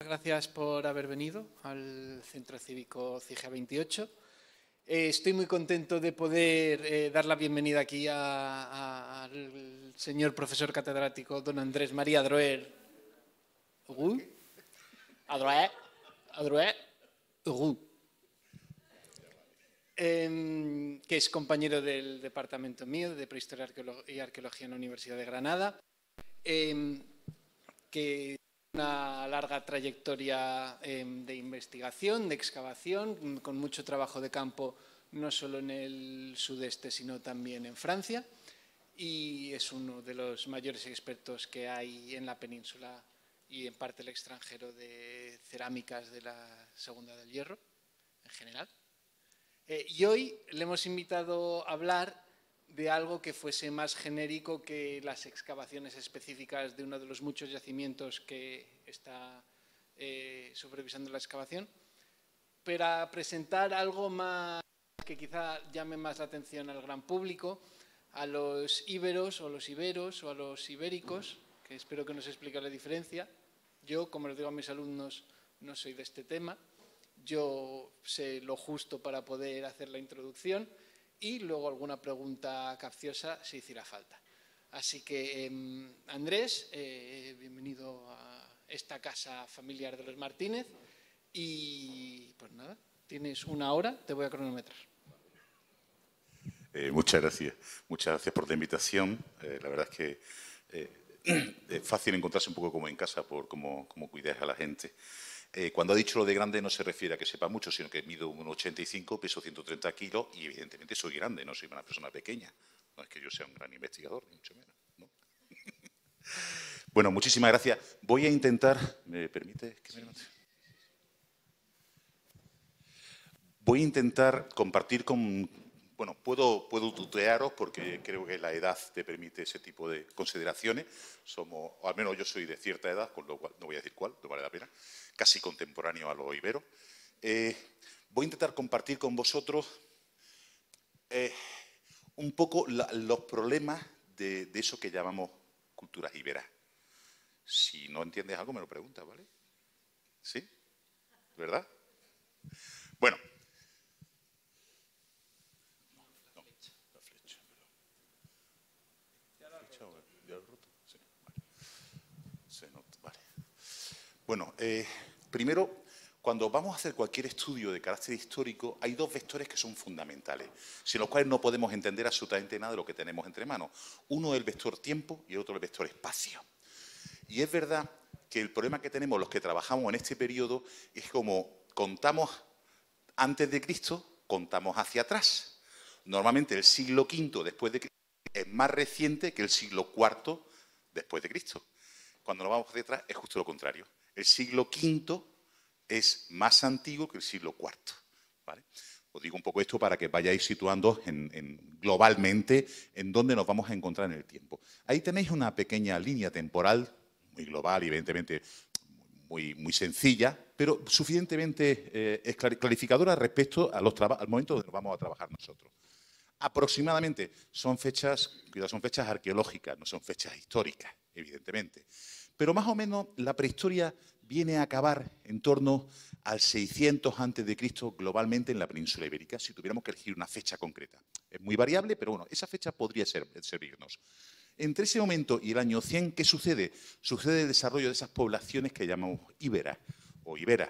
gracias por haber venido al Centro Cívico CIGEA 28. Estoy muy contento de poder dar la bienvenida aquí al señor profesor catedrático don Andrés María Adroer, que es compañero del departamento mío de Prehistoria y Arqueología en la Universidad de Granada, que una larga trayectoria de investigación, de excavación, con mucho trabajo de campo, no solo en el sudeste, sino también en Francia, y es uno de los mayores expertos que hay en la península y en parte el extranjero de cerámicas de la Segunda del Hierro, en general. Y hoy le hemos invitado a hablar de algo que fuese más genérico que las excavaciones específicas de uno de los muchos yacimientos que está supervisando la excavación, para presentar algo más que quizá llame más la atención al gran público, a los íberos o los iberos o a los ibéricos, que espero que nos explique la diferencia. Yo, como les digo a mis alumnos, no soy de este tema. Yo sé lo justo para poder hacer la introducción y luego alguna pregunta capciosa si hiciera falta. Así que, Andrés, bienvenido a esta casa familiar de los Martínez y pues nada, tienes una hora, te voy a cronometrar. Muchas gracias por la invitación. La verdad es que es fácil encontrarse un poco como en casa por cómo cuidáis a la gente. Cuando ha dicho lo de grande no se refiere a que sepa mucho, sino que mido 1,85, peso 130 kilos y evidentemente soy grande, no soy una persona pequeña. No es que yo sea un gran investigador, ni mucho menos, ¿no? Bueno, muchísimas gracias. Voy a intentar... ¿Me permite que me levante? Voy a intentar compartir con... Bueno, puedo tutearos porque creo que la edad te permite ese tipo de consideraciones. Somos, o al menos yo soy de cierta edad, con lo cual no voy a decir cuál, no vale la pena, casi contemporáneo a los iberos. Voy a intentar compartir con vosotros un poco los problemas de eso que llamamos culturas iberas. Si no entiendes algo, me lo preguntas, ¿vale? ¿Sí? ¿Verdad? Bueno. Bueno, primero, cuando vamos a hacer cualquier estudio de carácter histórico, hay dos vectores que son fundamentales, sin los cuales no podemos entender absolutamente nada de lo que tenemos entre manos. Uno es el vector tiempo y el otro el vector espacio. Y es verdad que el problema que tenemos los que trabajamos en este periodo es como contamos antes de Cristo, contamos hacia atrás. Normalmente el siglo V después de Cristo es más reciente que el siglo IV después de Cristo. Cuando nos vamos hacia atrás es justo lo contrario. El siglo V es más antiguo que el siglo IV. ¿Vale? Os digo un poco esto para que vayáis situando globalmente en dónde nos vamos a encontrar en el tiempo. Ahí tenéis una pequeña línea temporal, muy global y evidentemente muy sencilla, pero suficientemente clarificadora respecto a al momento donde nos vamos a trabajar nosotros. Aproximadamente son fechas arqueológicas, no son fechas históricas, evidentemente. Pero más o menos la prehistoria viene a acabar en torno al 600 a.C. globalmente en la península ibérica, si tuviéramos que elegir una fecha concreta. Es muy variable, pero bueno, esa fecha podría servirnos. Entre ese momento y el año 100, ¿qué sucede? Sucede el desarrollo de esas poblaciones que llamamos íberas o iberas,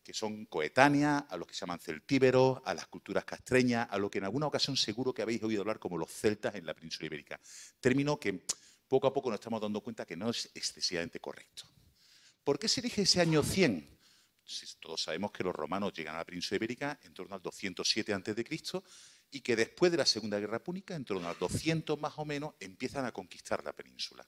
que son coetáneas a los que se llaman celtíberos, a las culturas castreñas, a lo que en alguna ocasión seguro que habéis oído hablar como los celtas en la península ibérica. Término que poco a poco nos estamos dando cuenta que no es excesivamente correcto. ¿Por qué se elige ese año 100? Todos sabemos que los romanos llegan a la península ibérica en torno al 207 a.C. y que después de la Segunda Guerra Púnica, en torno al 200 más o menos, empiezan a conquistar la península.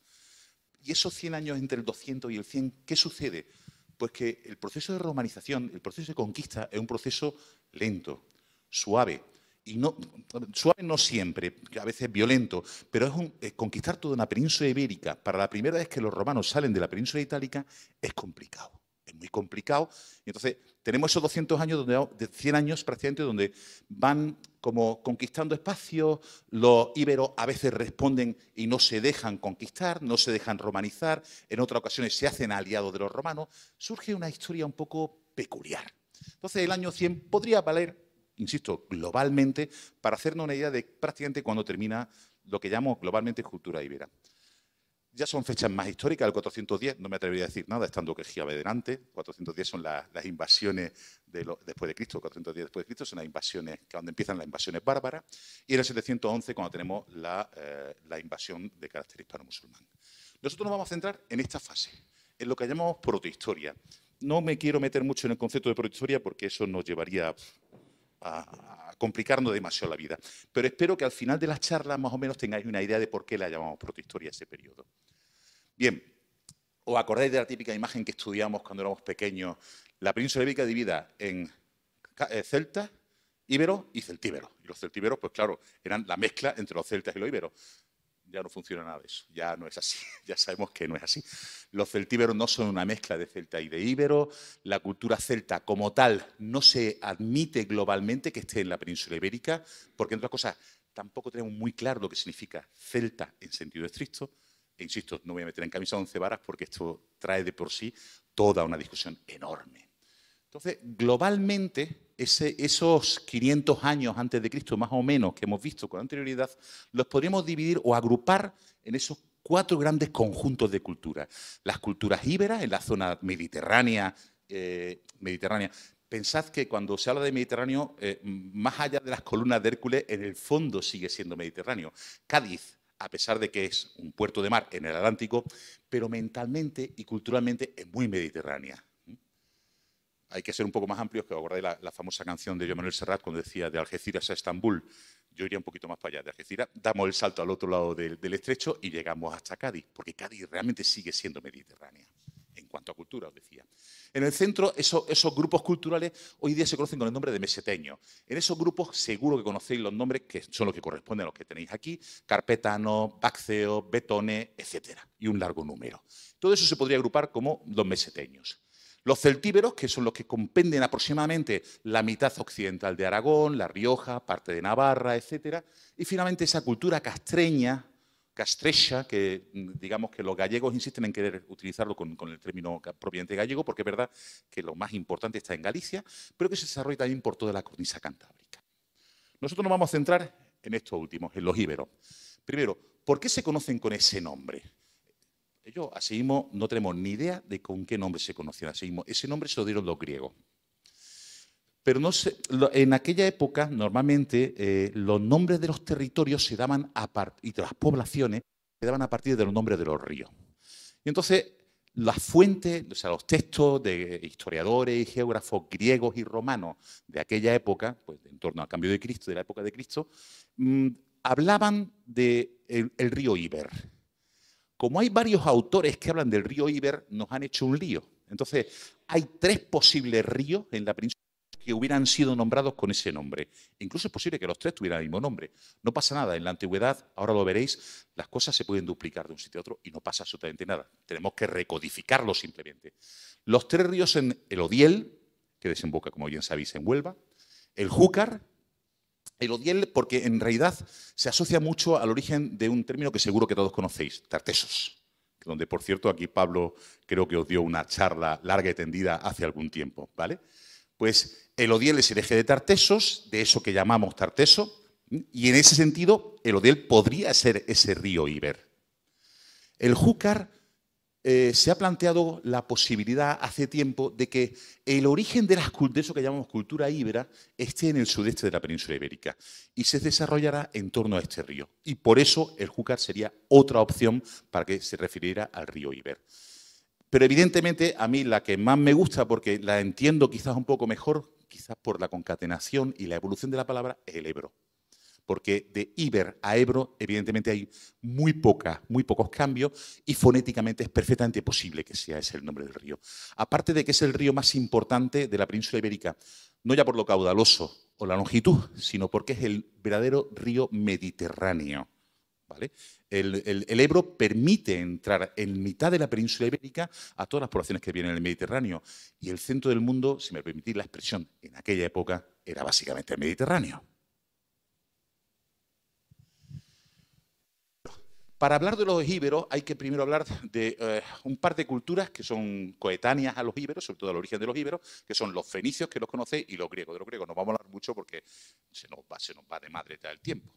Y esos 100 años entre el 200 y el 100, ¿qué sucede? Pues que el proceso de romanización, el proceso de conquista, es un proceso lento, suave. Y suave no siempre, a veces violento, pero conquistar toda una península ibérica para la primera vez que los romanos salen de la península itálica es complicado. es muy complicado. Y entonces tenemos esos 200 años, de 100 años prácticamente, donde van como conquistando espacios, los íberos a veces responden y no se dejan conquistar, no se dejan romanizar, en otras ocasiones se hacen aliados de los romanos. Surge una historia un poco peculiar. Entonces el año 100 podría valer, insisto, globalmente, para hacernos una idea de prácticamente cuando termina lo que llamamos globalmente cultura íbera. Ya son fechas más históricas, el 410, no me atrevería a decir nada, estando que Giave delante. 410 son las invasiones después de Cristo, 410 después de Cristo son las invasiones, donde empiezan las invasiones bárbaras, y en el 711 cuando tenemos la invasión de carácter hispano-musulmán. Nosotros nos vamos a centrar en esta fase, en lo que llamamos protohistoria. No me quiero meter mucho en el concepto de protohistoria porque eso nos llevaría a complicarnos demasiado la vida. Pero espero que al final de la charla más o menos tengáis una idea de por qué la llamamos protohistoria a ese periodo. Bien, ¿os acordáis de la típica imagen que estudiamos cuando éramos pequeños? La península ibérica dividida en celtas, íberos y celtíberos. Y los celtíberos, pues claro, eran la mezcla entre los celtas y los íberos. Ya no funciona nada de eso, ya no es así, ya sabemos que no es así. Los celtíberos no son una mezcla de celta y de íbero, la cultura celta como tal no se admite globalmente que esté en la península ibérica, porque entre otras cosas tampoco tenemos muy claro lo que significa celta en sentido estricto, e insisto, no voy a meter en camisa de 11 varas porque esto trae de por sí toda una discusión enorme. Entonces, globalmente, esos 500 años antes de Cristo, más o menos, que hemos visto con anterioridad, los podríamos dividir o agrupar en esos 4 grandes conjuntos de culturas. Las culturas íberas, en la zona mediterránea. Pensad que cuando se habla de Mediterráneo, más allá de las columnas de Hércules, en el fondo sigue siendo Mediterráneo. Cádiz, a pesar de que es un puerto de mar en el Atlántico, pero mentalmente y culturalmente es muy mediterránea. Hay que ser un poco más amplios, que os acordáis la famosa canción de Joan Manuel Serrat cuando decía de Algeciras a Estambul. Yo iría un poquito más para allá. De Algeciras damos el salto al otro lado del estrecho y llegamos hasta Cádiz, porque Cádiz realmente sigue siendo mediterránea, en cuanto a cultura, os decía. En el centro, esos grupos culturales hoy día se conocen con el nombre de meseteños. En esos grupos seguro que conocéis los nombres que son los que corresponden a los que tenéis aquí: carpetanos, bácceos, betones, etcétera, y un largo número. Todo eso se podría agrupar como los meseteños. Los celtíberos, que son los que comprenden aproximadamente la mitad occidental de Aragón, La Rioja, parte de Navarra, etcétera. Y finalmente esa cultura castrecha, que digamos que los gallegos insisten en querer utilizarlo con el término propiamente gallego, porque es verdad que lo más importante está en Galicia, pero que se desarrolla también por toda la cornisa cantábrica. Nosotros nos vamos a centrar en estos últimos, en los íberos. Primero, ¿por qué se conocen con ese nombre? Ellos, así mismo, no tenemos ni idea de con qué nombre se conocían. Así mismo, ese nombre se lo dieron los griegos. Pero no sé, en aquella época, normalmente, los nombres de los territorios se daban y de las poblaciones se daban a partir de los nombres de los ríos. Y entonces, las fuentes, o sea, los textos de historiadores y geógrafos griegos y romanos de aquella época, pues en torno al cambio de Cristo, de la época de Cristo, hablaban del río Iber. Como hay varios autores que hablan del río Iber, nos han hecho un lío. Entonces, hay 3 posibles ríos en la península que hubieran sido nombrados con ese nombre. Incluso es posible que los 3 tuvieran el mismo nombre. No pasa nada. En la antigüedad, ahora lo veréis, las cosas se pueden duplicar de un sitio a otro y no pasa absolutamente nada. Tenemos que recodificarlo simplemente. Los 3 ríos son el Odiel, que desemboca, como bien sabéis, en Huelva, el Júcar. El Odiel, porque en realidad se asocia mucho al origen de un término que seguro que todos conocéis, tartesos, donde, por cierto, aquí Pablo creo que os dio una charla larga y tendida hace algún tiempo, ¿vale? Pues el Odiel es el eje de Tartesos, de eso que llamamos Tarteso, y en ese sentido el Odiel podría ser ese río Iber. El Júcar se ha planteado la posibilidad hace tiempo de que el origen de eso que llamamos cultura íbera esté en el sudeste de la península ibérica y se desarrollará en torno a este río. Y por eso el Júcar sería otra opción para que se refiriera al río Iber. Pero evidentemente a mí la que más me gusta, porque la entiendo quizás un poco mejor, quizás por la concatenación y la evolución de la palabra, es el Ebro. Porque de Iber a Ebro, evidentemente, hay muy pocos cambios y fonéticamente es perfectamente posible que sea ese el nombre del río. Aparte de que es el río más importante de la península ibérica, no ya por lo caudaloso o la longitud, sino porque es el verdadero río mediterráneo. ¿vale? El Ebro permite entrar en mitad de la península ibérica a todas las poblaciones que vienen del Mediterráneo. Y el centro del mundo, si me permitís la expresión, en aquella época era básicamente el Mediterráneo. Para hablar de los íberos hay que primero hablar de un par de culturas que son coetáneas a los íberos, sobre todo al origen de los íberos, que son los fenicios, que los conocéis, y los griegos. De los griegos no vamos a hablar mucho porque se nos va de madre todo el tiempo.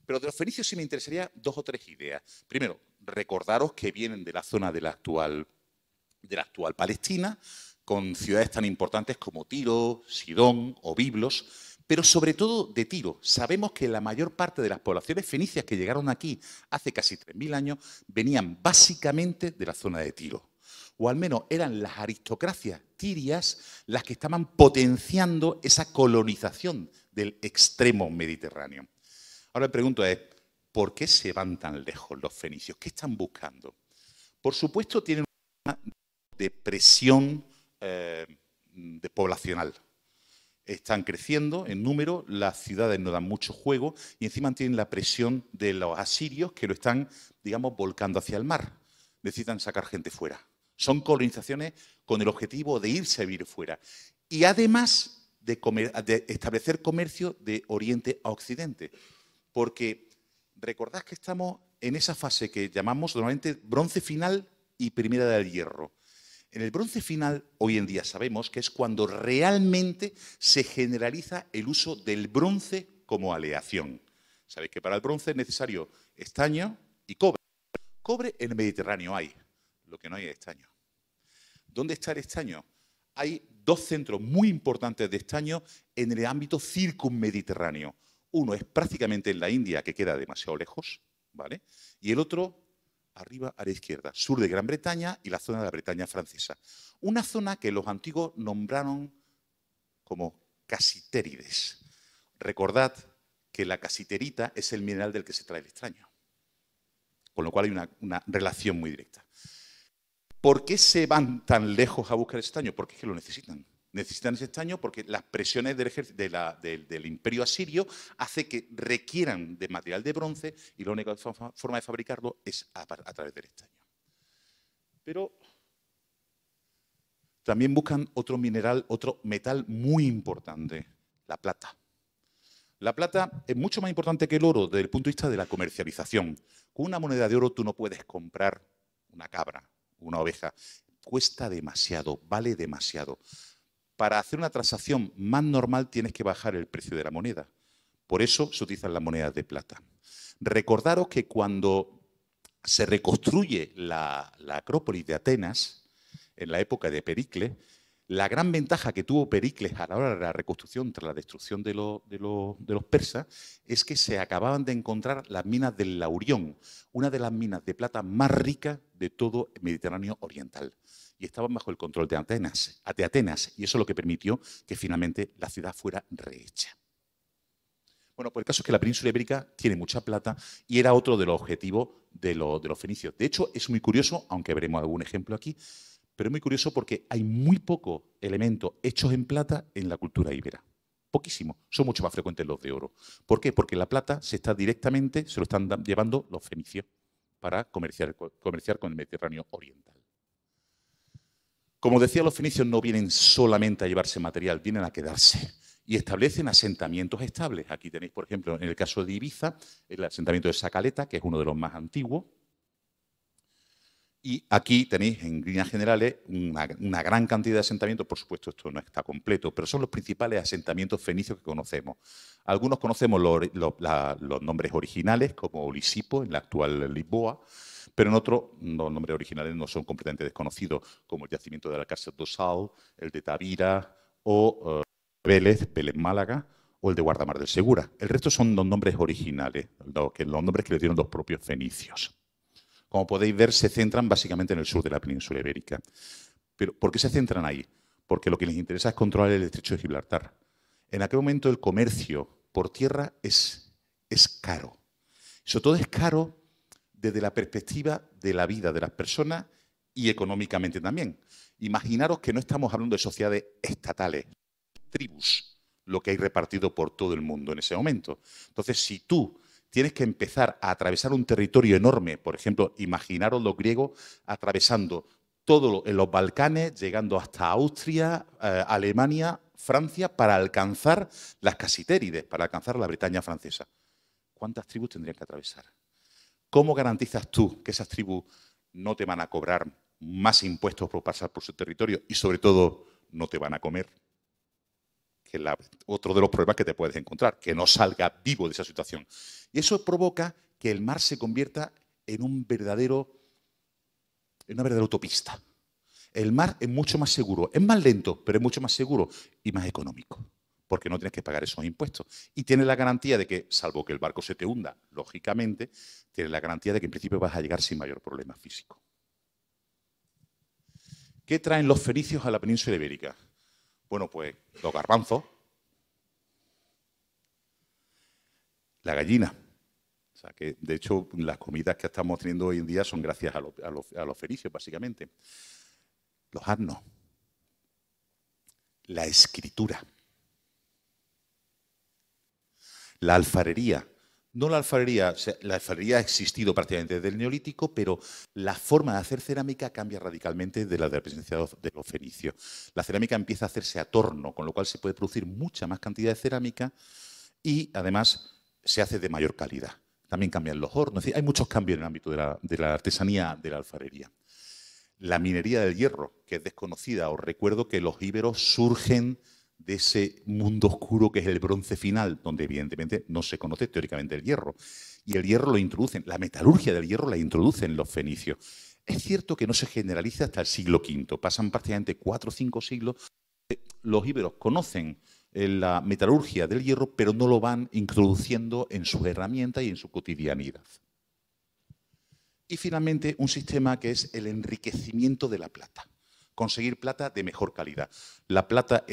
Pero de los fenicios sí me interesaría dos o tres ideas. Primero, recordaros que vienen de la zona de la actual Palestina, con ciudades tan importantes como Tiro, Sidón o Biblos, pero sobre todo de Tiro. Sabemos que la mayor parte de las poblaciones fenicias que llegaron aquí hace casi 3000 años venían básicamente de la zona de Tiro. O al menos eran las aristocracias tirias las que estaban potenciando esa colonización del extremo mediterráneo. Ahora la pregunta es, ¿por qué se van tan lejos los fenicios? ¿Qué están buscando? Por supuesto, tienen una depresión poblacional. Están creciendo en número, las ciudades no dan mucho juego y encima tienen la presión de los asirios que lo están, digamos, volcando hacia el mar. Necesitan sacar gente fuera. Son colonizaciones con el objetivo de irse a vivir fuera. Y además de establecer comercio de Oriente a Occidente. Porque recordad que estamos en esa fase que llamamos normalmente bronce final y primera del hierro. En el bronce final, hoy en día sabemos que es cuando realmente se generaliza el uso del bronce como aleación. Sabéis que para el bronce es necesario estaño y cobre. Cobre en el Mediterráneo hay, lo que no hay es estaño. ¿Dónde está el estaño? Hay dos centros muy importantes de estaño en el ámbito circunmediterráneo. Uno es prácticamente en la India, que queda demasiado lejos, ¿vale? Y el otro arriba a la izquierda, sur de Gran Bretaña y la zona de la Bretaña francesa. Una zona que los antiguos nombraron como casitérides. Recordad que la casiterita es el mineral del que se trae el estaño, con lo cual hay una relación muy directa. ¿Por qué se van tan lejos a buscar el estaño? Porque es que lo necesitan. Necesitan ese estaño porque las presiones del imperio asirio hace que requieran de material de bronce y la única forma de fabricarlo es a través del estaño. Pero también buscan otro mineral, otro metal muy importante, la plata. La plata es mucho más importante que el oro desde el punto de vista de la comercialización. Con una moneda de oro tú no puedes comprar una cabra, una oveja. Cuesta demasiado, vale demasiado. Para hacer una transacción más normal tienes que bajar el precio de la moneda. Por eso se utilizan las monedas de plata. Recordaros que cuando se reconstruye la Acrópolis de Atenas, en la época de Pericles, la gran ventaja que tuvo Pericles a la hora de la reconstrucción tras la destrucción de los persas es que se acababan de encontrar las minas del Laurión, una de las minas de plata más ricas de todo el Mediterráneo oriental. Y estaban bajo el control de Atenas, y eso es lo que permitió que finalmente la ciudad fuera rehecha. Bueno, pues el caso es que la península ibérica tiene mucha plata y era otro de los objetivos de los fenicios. De hecho, es muy curioso, aunque veremos algún ejemplo aquí, pero es muy curioso porque hay muy pocos elementos hechos en plata en la cultura íbera. Poquísimos. Son mucho más frecuentes los de oro. ¿Por qué? Porque la plata se lo están llevando los fenicios para comerciar con el Mediterráneo oriental. Como decía, los fenicios no vienen solamente a llevarse material, vienen a quedarse y establecen asentamientos estables. Aquí tenéis, por ejemplo, en el caso de Ibiza, el asentamiento de Sacaleta, que es uno de los más antiguos. Y aquí tenéis, en líneas generales, una gran cantidad de asentamientos. Por supuesto, esto no está completo, pero son los principales asentamientos fenicios que conocemos. Algunos conocemos los nombres originales, como Lisipo, en la actual Lisboa, pero en otros los nombres originales no son completamente desconocidos, como el yacimiento de la Cárcel do Sal, el de Tavira, o Vélez Málaga, o el de Guardamar del Segura. El resto son los nombres originales, los nombres que le dieron los propios fenicios. Como podéis ver, se centran básicamente en el sur de la península ibérica. ¿Pero por qué se centran ahí? Porque lo que les interesa es controlar el estrecho de Gibraltar. En aquel momento el comercio por tierra es caro. Sobre todo es caro desde la perspectiva de la vida de las personas y económicamente también. Imaginaros que no estamos hablando de sociedades estatales, tribus, lo que hay repartido por todo el mundo en ese momento. Entonces, si tú tienes que empezar a atravesar un territorio enorme. Por ejemplo, imaginaros los griegos atravesando todo en los Balcanes, llegando hasta Austria, Alemania, Francia, para alcanzar las Casitérides, para alcanzar la Bretaña francesa. ¿Cuántas tribus tendrían que atravesar? ¿Cómo garantizas tú que esas tribus no te van a cobrar más impuestos por pasar por su territorio y, sobre todo, no te van a comer? Que es otro de los problemas que te puedes encontrar, que no salga vivo de esa situación. Y eso provoca que el mar se convierta en una verdadera autopista. El mar es mucho más seguro, es más lento, pero es mucho más seguro y más económico, porque no tienes que pagar esos impuestos. Y tienes la garantía de que, salvo que el barco se te hunda, lógicamente, tienes la garantía de que en principio vas a llegar sin mayor problema físico. ¿Qué traen los fenicios a la península ibérica? Bueno, pues los garbanzos, la gallina. O sea, que de hecho las comidas que estamos teniendo hoy en día son gracias a los fenicios, básicamente. Los asnos. La escritura. La alfarería. No la alfarería, o sea, la alfarería ha existido prácticamente desde el Neolítico, pero la forma de hacer cerámica cambia radicalmente de la de la presencia de los fenicios. La cerámica empieza a hacerse a torno, con lo cual se puede producir mucha más cantidad de cerámica y, además, se hace de mayor calidad. También cambian los hornos, es decir, hay muchos cambios en el ámbito de la artesanía de la alfarería. La minería del hierro, que es desconocida. Os recuerdo que los íberos surgen de ese mundo oscuro que es el bronce final, donde evidentemente no se conoce teóricamente el hierro. Y el hierro lo introducen, la metalurgia del hierro la introducen los fenicios. Es cierto que no se generaliza hasta el siglo V, pasan prácticamente 4 o 5 siglos. Los íberos conocen la metalurgia del hierro, pero no lo van introduciendo en sus herramientas y en su cotidianidad. Y finalmente, un sistema que es el enriquecimiento de la plata. Conseguir plata de mejor calidad. La plata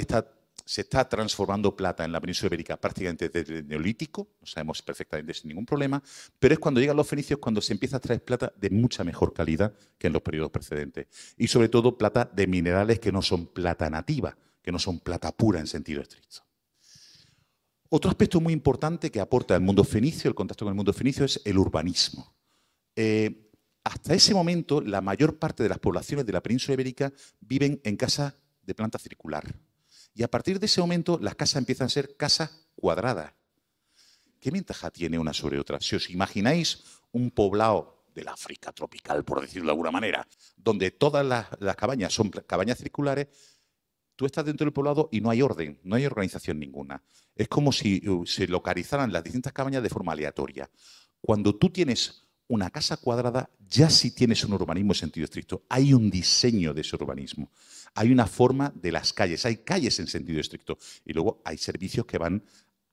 se está transformando plata en la península ibérica prácticamente desde el Neolítico, lo sabemos perfectamente sin ningún problema, pero es cuando llegan los fenicios cuando se empieza a traer plata de mucha mejor calidad que en los periodos precedentes. Y sobre todo plata de minerales que no son plata nativa, que no son plata pura en sentido estricto. Otro aspecto muy importante que aporta el mundo fenicio, el contacto con el mundo fenicio, es el urbanismo. Hasta ese momento, la mayor parte de las poblaciones de la península ibérica viven en casas de planta circular. Y a partir de ese momento, las casas empiezan a ser casas cuadradas. ¿Qué ventaja tiene una sobre otra? Si os imagináis un poblado del África tropical, por decirlo de alguna manera, donde todas las cabañas son cabañas circulares, tú estás dentro del poblado y no hay orden, no hay organización ninguna. Es como si se localizaran las distintas cabañas de forma aleatoria. Cuando tú tienes una casa cuadrada, ya sí tienes un urbanismo en sentido estricto. Hay un diseño de ese urbanismo. Hay una forma de las calles. Hay calles en sentido estricto. Y luego hay servicios que van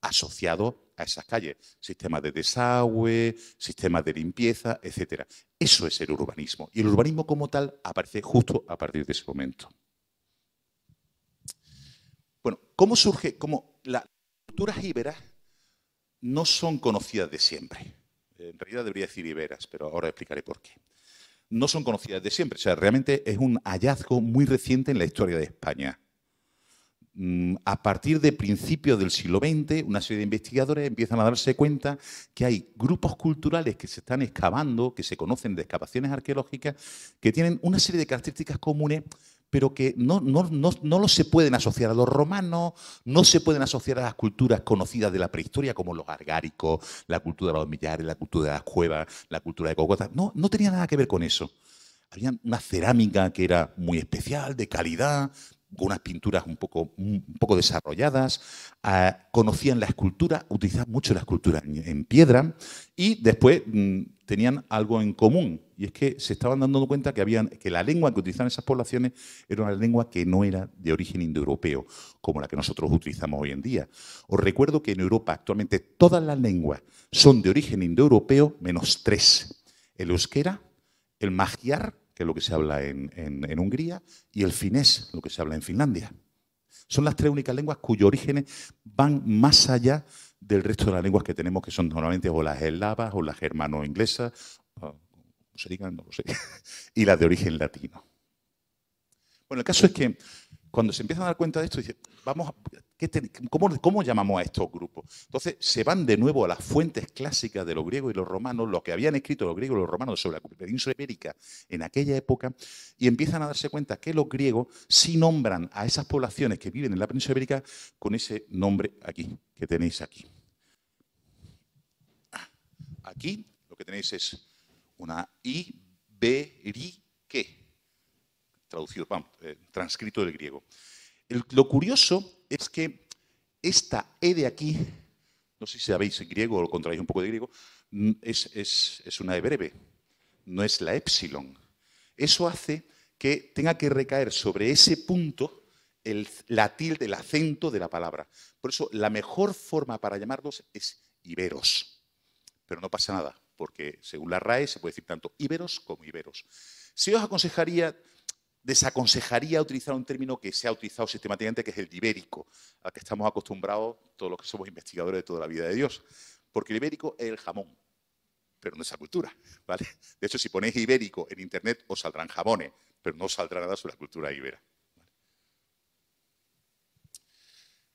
asociados a esas calles. Sistemas de desagüe, sistemas de limpieza, etc. Eso es el urbanismo. Y el urbanismo como tal aparece justo a partir de ese momento. Bueno, ¿cómo surge? Como las culturas íberas no son conocidas de siempre. En realidad debería decir iberas, pero ahora explicaré por qué. No son conocidas de siempre. O sea, realmente es un hallazgo muy reciente en la historia de España. A partir de principios del siglo XX, una serie de investigadores empiezan a darse cuenta que hay grupos culturales que se están excavando, que se conocen de excavaciones arqueológicas, que tienen una serie de características comunes, pero que no se pueden asociar a los romanos, no se pueden asociar a las culturas conocidas de la prehistoria, como los argáricos, la cultura de los millares, la cultura de las cuevas, la cultura de Cocota. No tenía nada que ver con eso. Había una cerámica que era muy especial, de calidad, con unas pinturas un poco desarrolladas, conocían la escultura, utilizaban mucho la escultura en piedra y después tenían algo en común, y es que se estaban dando cuenta que la lengua que utilizaban esas poblaciones era una lengua que no era de origen indoeuropeo, como la que nosotros utilizamos hoy en día. Os recuerdo que en Europa actualmente todas las lenguas son de origen indoeuropeo menos 3. El euskera, el magiar, que es lo que se habla en Hungría, y el finés, lo que se habla en Finlandia. Son las 3 únicas lenguas cuyos orígenes van más allá del resto de las lenguas que tenemos, que son normalmente o las eslavas o las germano-inglesas, como se digan, no lo sé, y las de origen latino. Bueno, el caso es que cuando se empiezan a dar cuenta de esto, dicen, ¿Cómo llamamos a estos grupos? Entonces, se van de nuevo a las fuentes clásicas de los griegos y los romanos, lo que habían escrito los griegos y los romanos sobre la península ibérica en aquella época, y empiezan a darse cuenta que los griegos sí nombran a esas poblaciones que viven en la península ibérica con ese nombre aquí, que tenéis aquí. Aquí lo que tenéis es una iberique, traducido, transcrito del griego. Lo curioso es que esta E de aquí, no sé si sabéis griego o lo contraéis un poco de griego, es una E breve, no es la épsilon. Eso hace que tenga que recaer sobre ese punto la tilde, el acento de la palabra. Por eso, la mejor forma para llamarlos es iberos. Pero no pasa nada, porque según la RAE se puede decir tanto iberos como iberos. Si os desaconsejaría utilizar un término que se ha utilizado sistemáticamente, que es el ibérico, al que estamos acostumbrados todos los que somos investigadores de toda la vida de Dios. Porque el ibérico es el jamón, pero no es esa cultura, ¿vale? De hecho, si ponéis ibérico en Internet, os saldrán jamones, pero no os saldrá nada sobre la cultura ibera.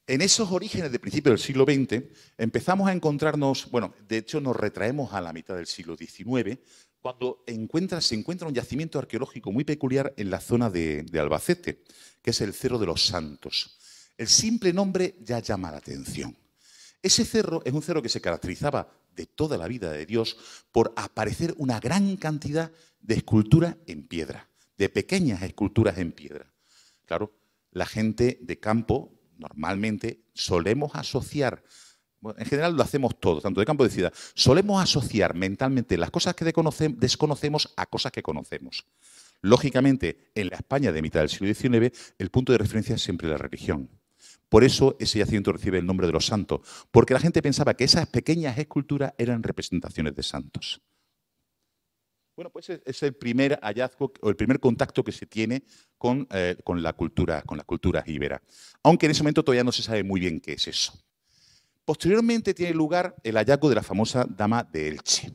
En esos orígenes de principios del siglo XX empezamos a encontrarnos, bueno, de hecho nos retraemos a la mitad del siglo XIX, cuando se encuentra un yacimiento arqueológico muy peculiar en la zona de Albacete, que es el Cerro de los Santos. El simple nombre ya llama la atención. Ese cerro es un cerro que se caracterizaba de toda la vida de Dios por aparecer una gran cantidad de esculturas en piedra, de pequeñas esculturas en piedra. Claro, la gente de campo normalmente solemos asociar, bueno, en general lo hacemos todos, tanto de campo como de ciudad, solemos asociar mentalmente las cosas que desconocemos a cosas que conocemos. Lógicamente, en la España de mitad del siglo XIX, el punto de referencia es siempre la religión. Por eso ese yacimiento recibe el nombre de los santos, porque la gente pensaba que esas pequeñas esculturas eran representaciones de santos. Bueno, pues es el primer hallazgo o el primer contacto que se tiene con la cultura íbera. Aunque en ese momento todavía no se sabe muy bien qué es eso. Posteriormente tiene lugar el hallazgo de la famosa Dama de Elche.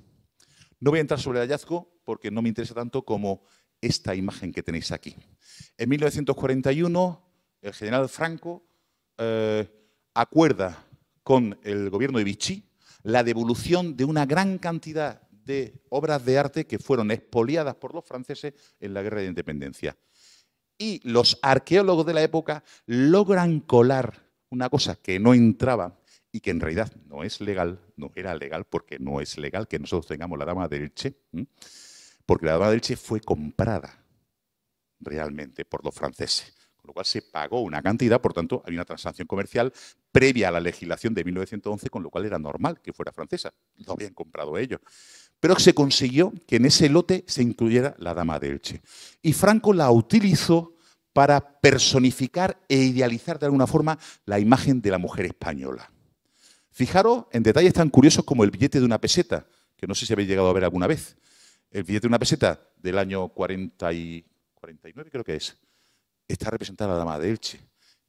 No voy a entrar sobre el hallazgo porque no me interesa tanto como esta imagen que tenéis aquí. En 1941, el general Franco acuerda con el gobierno de Vichy la devolución de una gran cantidad de obras de arte que fueron expoliadas por los franceses en la Guerra de Independencia. Y los arqueólogos de la época logran colar una cosa que no entraba y que en realidad no es legal, no era legal, porque no es legal que nosotros tengamos la Dama de Elche, porque la Dama de Elche fue comprada realmente por los franceses, con lo cual se pagó una cantidad, por tanto, hay una transacción comercial previa a la legislación de 1911, con lo cual era normal que fuera francesa, lo habían comprado ellos. Pero se consiguió que en ese lote se incluyera la Dama de Elche. Y Franco la utilizó para personificar e idealizar de alguna forma la imagen de la mujer española. Fijaros en detalles tan curiosos como el billete de una peseta, que no sé si habéis llegado a ver alguna vez. El billete de una peseta del año 49, creo que es, está representada la Dama de Elche.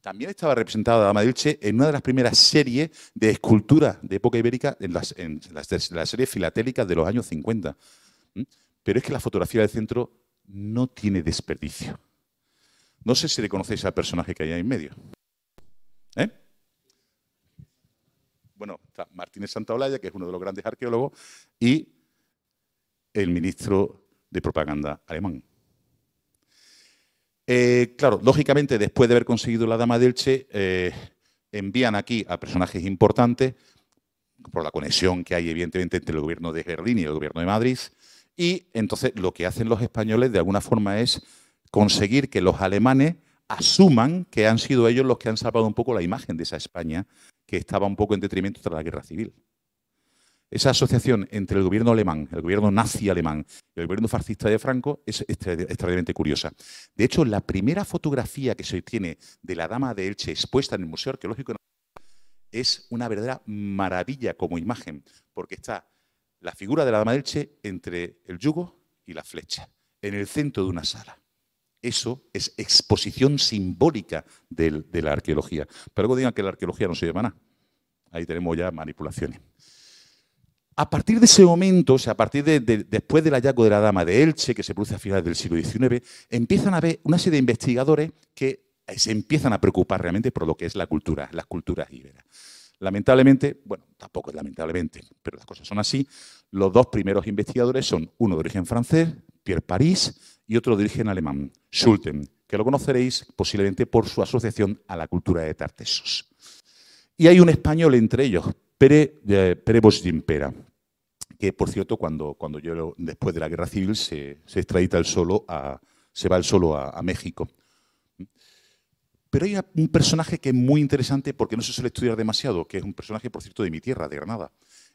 También estaba representada la Dama de Elche en una de las primeras series de escultura de época ibérica, en las series filatélicas de los años 50. Pero es que la fotografía del centro no tiene desperdicio. No sé si le conocéis al personaje que hay ahí en medio. Bueno, está Martínez Santaolalla, que es uno de los grandes arqueólogos, y el ministro de propaganda alemán. Claro, lógicamente, después de haber conseguido la Dama de Elche, envían aquí a personajes importantes, por la conexión que hay, evidentemente, entre el gobierno de Berlín y el gobierno de Madrid, y entonces lo que hacen los españoles, de alguna forma, es conseguir que los alemanes asuman que han sido ellos los que han salvado un poco la imagen de esa España, que estaba un poco en detrimento tras la guerra civil. Esa asociación entre el gobierno alemán, el gobierno nazi alemán y el gobierno fascista de Franco es extraordinariamente curiosa. De hecho, la primera fotografía que se tiene de la Dama de Elche expuesta en el Museo Arqueológico es una verdadera maravilla como imagen, porque está la figura de la Dama de Elche entre el yugo y la flecha, en el centro de una sala. Eso es exposición simbólica de la arqueología. Pero luego digan que la arqueología no se llama nada. Ahí tenemos ya manipulaciones. A partir de ese momento, o sea, a partir después del hallazgo de la Dama de Elche, que se produce a finales del siglo XIX, empiezan a haber una serie de investigadores que se empiezan a preocupar realmente por lo que es la cultura, las culturas íberas. Lamentablemente, bueno, tampoco es lamentablemente, pero las cosas son así, los dos primeros investigadores son uno de origen francés, Pierre Paris, y otro de origen alemán, Schulten, que lo conoceréis posiblemente por su asociación a la cultura de Tartessos. Y hay un español entre ellos, Pere Bosch d'Impera, que, por cierto, cuando después de la Guerra Civil se extradita se va él solo a México. Pero hay un personaje que es muy interesante porque no se suele estudiar demasiado, que es un personaje, por cierto, de mi tierra, de Granada.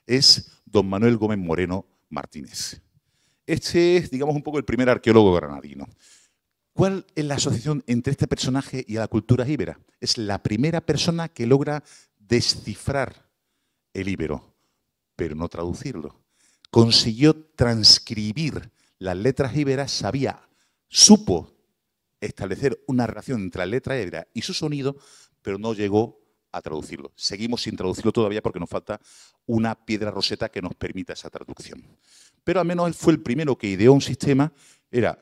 Es don Manuel Gómez Moreno Martínez. Este es, digamos, un poco el primer arqueólogo granadino. ¿Cuál es la asociación entre este personaje y la cultura íbera? Es la primera persona que logra descifrar el íbero, pero no traducirlo. Consiguió transcribir las letras íberas, supo establecer una relación entre la letra íbera y su sonido, pero no llegó a traducirlo. Seguimos sin traducirlo todavía porque nos falta una piedra roseta que nos permita esa traducción. Pero al menos él fue el primero que ideó un sistema,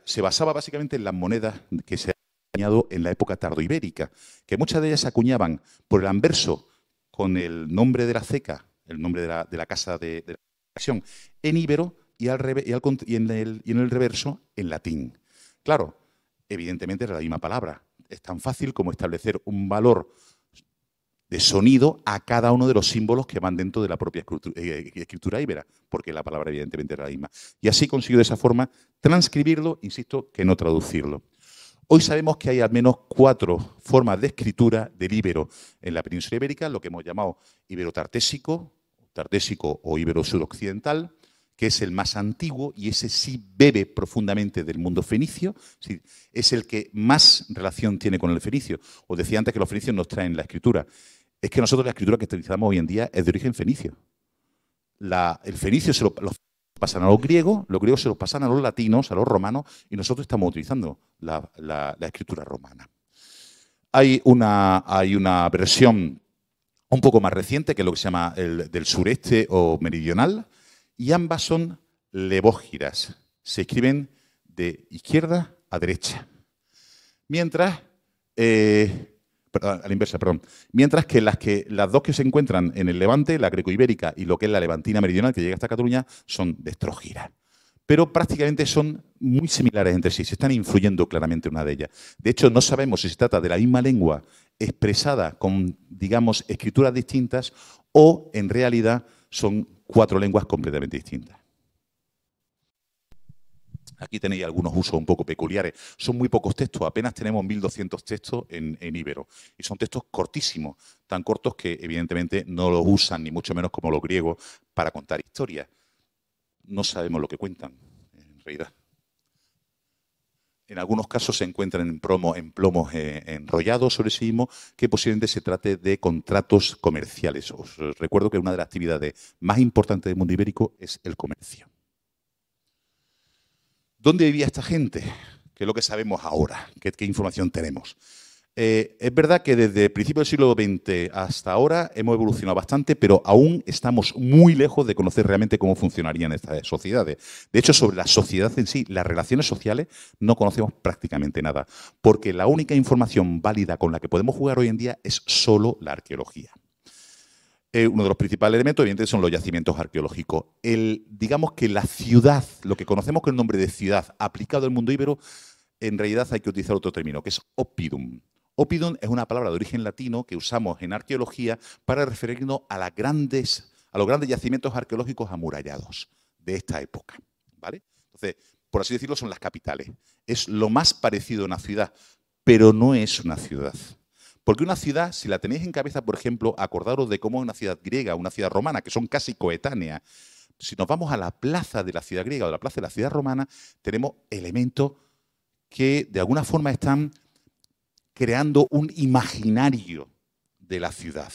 se basaba básicamente en las monedas que se han acuñado en la época tardoibérica, que muchas de ellas se acuñaban por el anverso con el nombre de la ceca, el nombre de la casa de la acción, en íbero y en el reverso en latín. Claro, evidentemente era la misma palabra. Es tan fácil como establecer un valor de sonido a cada uno de los símbolos que van dentro de la propia escritura íbera, porque la palabra evidentemente era la misma. Y así consiguió de esa forma transcribirlo, insisto, que no traducirlo. Hoy sabemos que hay al menos 4 formas de escritura del íbero en la península ibérica, lo que hemos llamado íbero tartésico o íbero sudoccidental, que es el más antiguo y ese sí bebe profundamente del mundo fenicio, es el que más relación tiene con el fenicio. Os decía antes que los fenicios nos traen la escritura. Es que nosotros la escritura que utilizamos hoy en día es de origen fenicio. El fenicio se lo pasan a los griegos se lo pasan a los latinos, a los romanos, y nosotros estamos utilizando la escritura romana. Hay una versión un poco más reciente, que es lo que se llama el del sureste o meridional, y ambas son levógiras. Se escriben de izquierda a derecha. Mientras, a la inversa, perdón. Mientras que las dos que se encuentran en el Levante, la greco-ibérica y lo que es la levantina meridional, que llega hasta Cataluña, son destrógiras. Pero prácticamente son muy similares entre sí, se están influyendo claramente una de ellas. De hecho, no sabemos si se trata de la misma lengua expresada con, digamos, escrituras distintas o, en realidad, son 4 lenguas completamente distintas. Aquí tenéis algunos usos un poco peculiares. Son muy pocos textos, apenas tenemos 1200 textos en íbero. Y son textos cortísimos, tan cortos que evidentemente no los usan, ni mucho menos como los griegos, para contar historias. No sabemos lo que cuentan, en realidad. En algunos casos se encuentran en plomos enrollados sobre sí mismos, que posiblemente se trate de contratos comerciales. Os recuerdo que una de las actividades más importantes del mundo ibérico es el comercio. ¿Dónde vivía esta gente? ¿Qué es lo que sabemos ahora? ¿Qué información tenemos? Es verdad que desde principios del siglo XX hasta ahora hemos evolucionado bastante, pero aún estamos muy lejos de conocer realmente cómo funcionarían estas sociedades. De hecho, sobre la sociedad en sí, las relaciones sociales, no conocemos prácticamente nada, porque la única información válida con la que podemos jugar hoy en día es solo la arqueología. Uno de los principales elementos, evidentemente, son los yacimientos arqueológicos. Digamos que la ciudad, lo que conocemos con el nombre de ciudad aplicado al mundo íbero, en realidad hay que utilizar otro término, que es oppidum. Oppidum es una palabra de origen latino que usamos en arqueología para referirnos a los grandes yacimientos arqueológicos amurallados de esta época, ¿vale? Entonces, por así decirlo, son las capitales. Es lo más parecido a una ciudad, pero no es una ciudad. Porque una ciudad, si la tenéis en cabeza, por ejemplo, acordaros de cómo es una ciudad griega, una ciudad romana, que son casi coetáneas. Si nos vamos a la plaza de la ciudad griega o a la plaza de la ciudad romana, tenemos elementos que de alguna forma están creando un imaginario de la ciudad.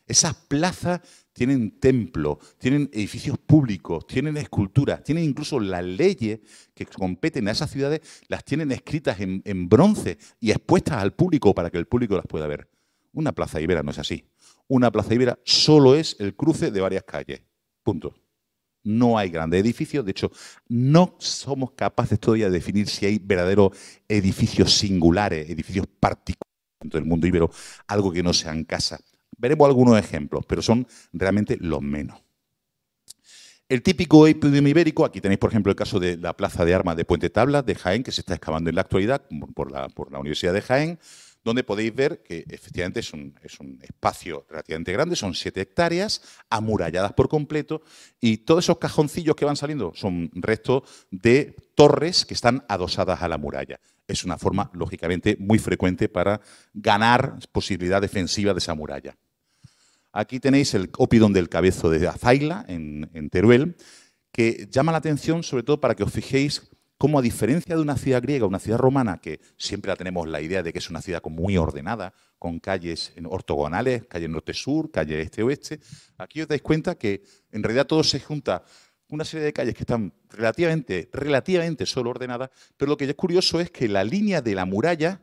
Esas plazas tienen templos, tienen edificios públicos, tienen esculturas, tienen incluso las leyes que competen a esas ciudades, las tienen escritas en bronce y expuestas al público para que el público las pueda ver. Una plaza ibera no es así. Una plaza ibera solo es el cruce de varias calles. Punto. No hay grandes edificios. De hecho, no somos capaces todavía de definir si hay verdaderos edificios singulares, edificios particulares del mundo íbero, algo que no sea en casa. Veremos algunos ejemplos, pero son realmente los menos. El típico epidemio ibérico, aquí tenéis, por ejemplo, el caso de la plaza de armas de Puente Tablas, de Jaén, que se está excavando en la actualidad por la Universidad de Jaén, donde podéis ver que efectivamente es un espacio relativamente grande, son 7 hectáreas, amuralladas por completo, y todos esos cajoncillos que van saliendo son restos de torres que están adosadas a la muralla. Es una forma, lógicamente, muy frecuente para ganar posibilidad defensiva de esa muralla. Aquí tenéis el Oppidum del Cabezo de Azaila, en Teruel, que llama la atención sobre todo para que os fijéis cómo, a diferencia de una ciudad griega, una ciudad romana, que siempre la tenemos la idea de que es una ciudad muy ordenada, con calles ortogonales, calle norte-sur, calle este-oeste, aquí os dais cuenta que en realidad todo se junta una serie de calles que están relativamente solo ordenadas, pero lo que es curioso es que la línea de la muralla,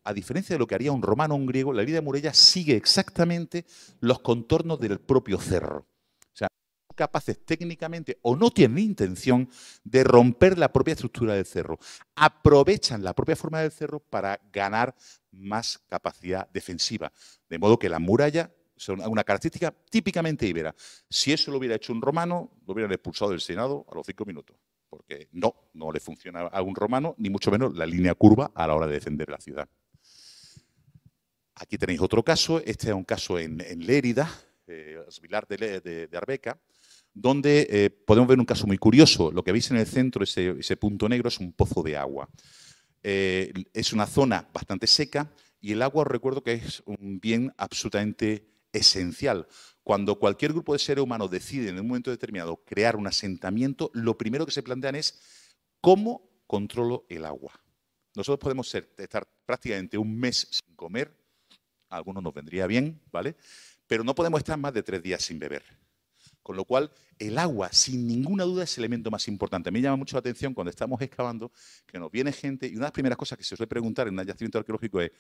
a diferencia de lo que haría un romano o un griego, la línea de muralla sigue exactamente los contornos del propio cerro. O sea, no son capaces técnicamente, o no tienen intención, de romper la propia estructura del cerro. Aprovechan la propia forma del cerro para ganar más capacidad defensiva. De modo que la muralla es una característica típicamente íbera. Si eso lo hubiera hecho un romano, lo hubieran expulsado del Senado a los 5 minutos. Porque no le funciona a un romano, ni mucho menos la línea curva a la hora de defender la ciudad. Aquí tenéis otro caso, este es un caso en Lérida, Vilar de Arbeca, donde podemos ver un caso muy curioso. Lo que veis en el centro, ese punto negro, es un pozo de agua. Es una zona bastante seca y el agua, os recuerdo que es un bien absolutamente esencial. Cuando cualquier grupo de seres humanos decide en un momento determinado crear un asentamiento, lo primero que se plantean es ¿cómo controlo el agua? Nosotros podemos estar prácticamente un mes sin comer, a algunos nos vendría bien, ¿vale? Pero no podemos estar más de 3 días sin beber. Con lo cual, el agua, sin ninguna duda, es el elemento más importante. A mí me llama mucho la atención cuando estamos excavando que nos viene gente y una de las primeras cosas que se suele preguntar en un yacimiento arqueológico es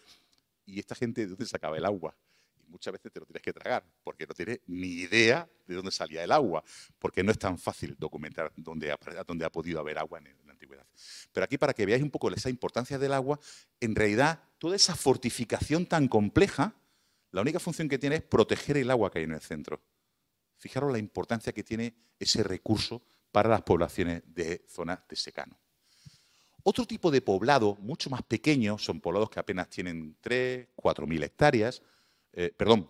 ¿y esta gente de dónde sacaba el agua? Y muchas veces te lo tienes que tragar porque no tienes ni idea de dónde salía el agua, porque no es tan fácil documentar dónde ha podido haber agua en la antigüedad. Pero aquí, para que veáis un poco esa importancia del agua, en realidad, toda esa fortificación tan compleja, la única función que tiene es proteger el agua que hay en el centro. Fijaros la importancia que tiene ese recurso para las poblaciones de zonas de secano. Otro tipo de poblado, mucho más pequeño, son poblados que apenas tienen 3.000, 4.000 hectáreas, 3.000,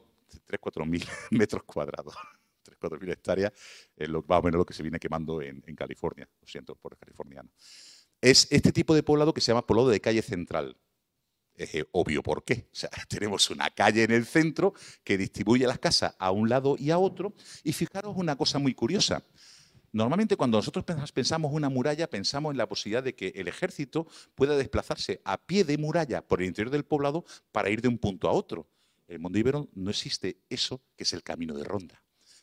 4.000 metros cuadrados. 3.000, 4.000 hectáreas es más o menos lo que se viene quemando en California. Lo siento por el californiano. Es este tipo de poblado que se llama poblado de calle central. Obvio por qué. O sea, tenemos una calle en el centro que distribuye las casas a un lado y a otro. Y fijaros una cosa muy curiosa. Normalmente cuando nosotros pensamos una muralla, pensamos en la posibilidad de que el ejército pueda desplazarse a pie de muralla por el interior del poblado para ir de un punto a otro. En el mundo ibero no existe eso, que es el camino de ronda.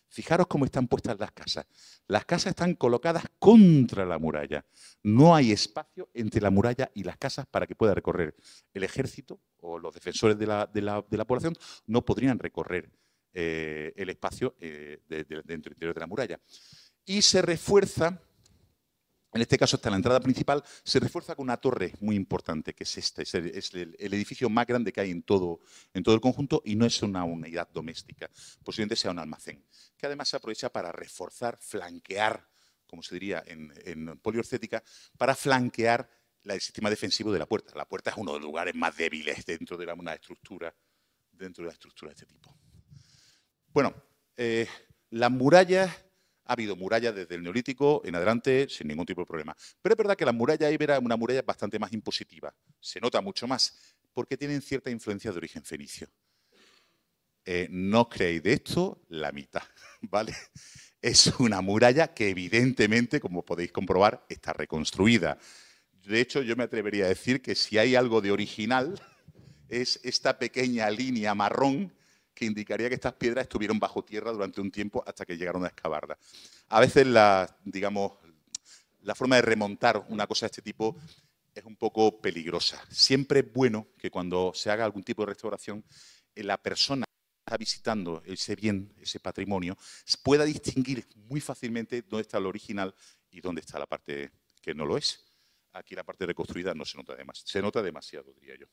Fijaros cómo están puestas las casas. Las casas están colocadas contra la muralla. No hay espacio entre la muralla y las casas para que pueda recorrer. El ejército o los defensores de la población no podrían recorrer el espacio dentro del interior de la muralla. Y se refuerza, en este caso hasta la entrada principal, se refuerza con una torre muy importante, que es este, es el edificio más grande que hay en todo el conjunto y no es una unidad doméstica, posiblemente sea un almacén, que además se aprovecha para reforzar, flanquear, como se diría en poliorcética, para flanquear el sistema defensivo de la puerta. La puerta es uno de los lugares más débiles dentro de una estructura, de este tipo. Bueno, las murallas. Ha habido murallas desde el Neolítico en adelante sin ningún tipo de problema. Pero es verdad que la muralla íbera es una muralla bastante más impositiva. Se nota mucho más porque tienen cierta influencia de origen fenicio. No creéis de esto la mitad, ¿vale? Es una muralla que evidentemente, como podéis comprobar, está reconstruida. De hecho, yo me atrevería a decir que si hay algo de original es esta pequeña línea marrón que indicaría que estas piedras estuvieron bajo tierra durante un tiempo hasta que llegaron a excavarlas. A veces la forma de remontar una cosa de este tipo es un poco peligrosa. Siempre es bueno que cuando se haga algún tipo de restauración, la persona que está visitando ese bien, ese patrimonio, pueda distinguir muy fácilmente dónde está lo original y dónde está la parte que no lo es. Aquí la parte reconstruida no se nota demasiado, diría yo.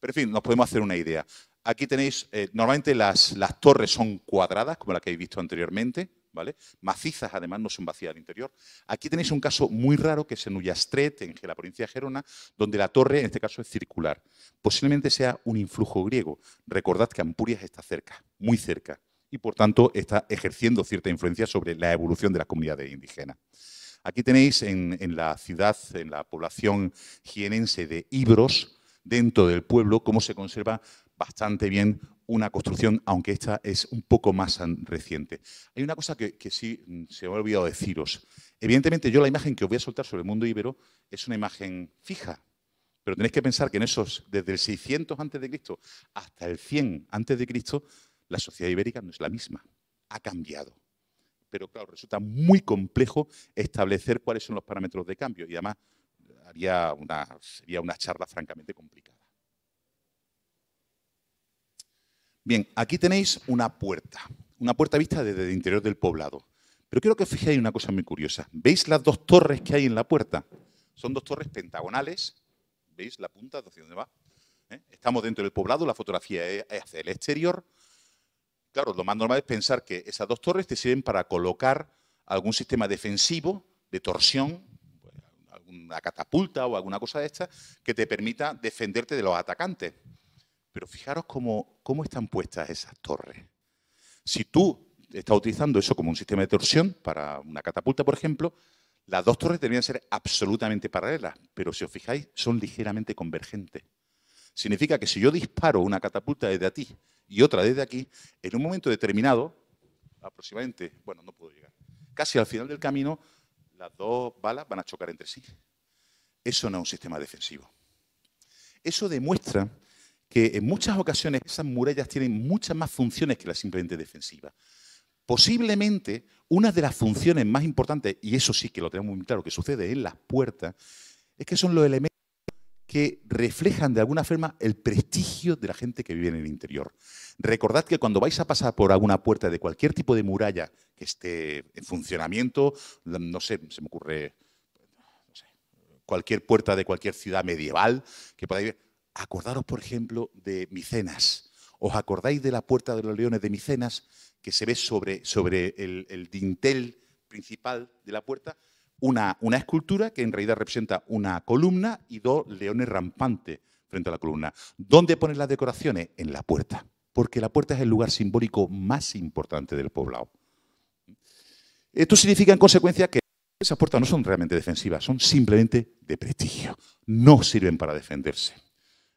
Pero, en fin, nos podemos hacer una idea. Aquí tenéis, normalmente las torres son cuadradas, como la que habéis visto anteriormente, ¿vale? Macizas, además, no son vacías al interior. Aquí tenéis un caso muy raro, que es en Ullastret, en la provincia de Gerona, donde la torre, en este caso, es circular. Posiblemente sea un influjo griego. Recordad que Ampurias está cerca, muy cerca, y, por tanto, está ejerciendo cierta influencia sobre la evolución de las comunidades indígenas. Aquí tenéis en la ciudad, en la población jienense de Ibros, dentro del pueblo, cómo se conserva bastante bien una construcción, aunque esta es un poco más reciente. Hay una cosa que sí se me ha olvidado deciros. Evidentemente, yo la imagen que os voy a soltar sobre el mundo íbero es una imagen fija, pero tenéis que pensar que en esos, desde el 600 a.C. hasta el 100 a.C., la sociedad ibérica no es la misma, ha cambiado. Pero claro, resulta muy complejo establecer cuáles son los parámetros de cambio y además sería una charla francamente complicada. Bien, aquí tenéis una puerta vista desde el interior del poblado. Pero quiero que os fijéis en una cosa muy curiosa. ¿Veis las dos torres que hay en la puerta? Son dos torres pentagonales. ¿Veis la punta hacia dónde va? Estamos dentro del poblado, la fotografía es hacia el exterior. Claro, lo más normal es pensar que esas dos torres te sirven para colocar algún sistema defensivo de torsión, alguna catapulta o alguna cosa de esta, que te permita defenderte de los atacantes. Pero fijaros cómo están puestas esas torres. Si tú estás utilizando eso como un sistema de torsión para una catapulta, por ejemplo, las dos torres deberían ser absolutamente paralelas, pero si os fijáis, son ligeramente convergentes. Significa que si yo disparo una catapulta desde aquí y otra desde aquí, en un momento determinado, aproximadamente, bueno, no puedo llegar, casi al final del camino, las dos balas van a chocar entre sí. Eso no es un sistema defensivo. Eso demuestra que en muchas ocasiones esas murallas tienen muchas más funciones que la simplemente defensiva. Posiblemente una de las funciones más importantes, y eso sí que lo tenemos muy claro que sucede en las puertas, es que son los elementos que reflejan de alguna forma el prestigio de la gente que vive en el interior. Recordad que cuando vais a pasar por alguna puerta de cualquier tipo de muralla que esté en funcionamiento, no sé, se me ocurre, no sé, cualquier puerta de cualquier ciudad medieval que podáis ver, acordaros, por ejemplo, de Micenas. ¿Os acordáis de la Puerta de los Leones de Micenas, que se ve sobre el dintel principal de la puerta? Una escultura que en realidad representa una columna y dos leones rampantes frente a la columna. ¿Dónde ponen las decoraciones? En la puerta, porque la puerta es el lugar simbólico más importante del poblado. Esto significa, en consecuencia, que esas puertas no son realmente defensivas, son simplemente de prestigio. No sirven para defenderse.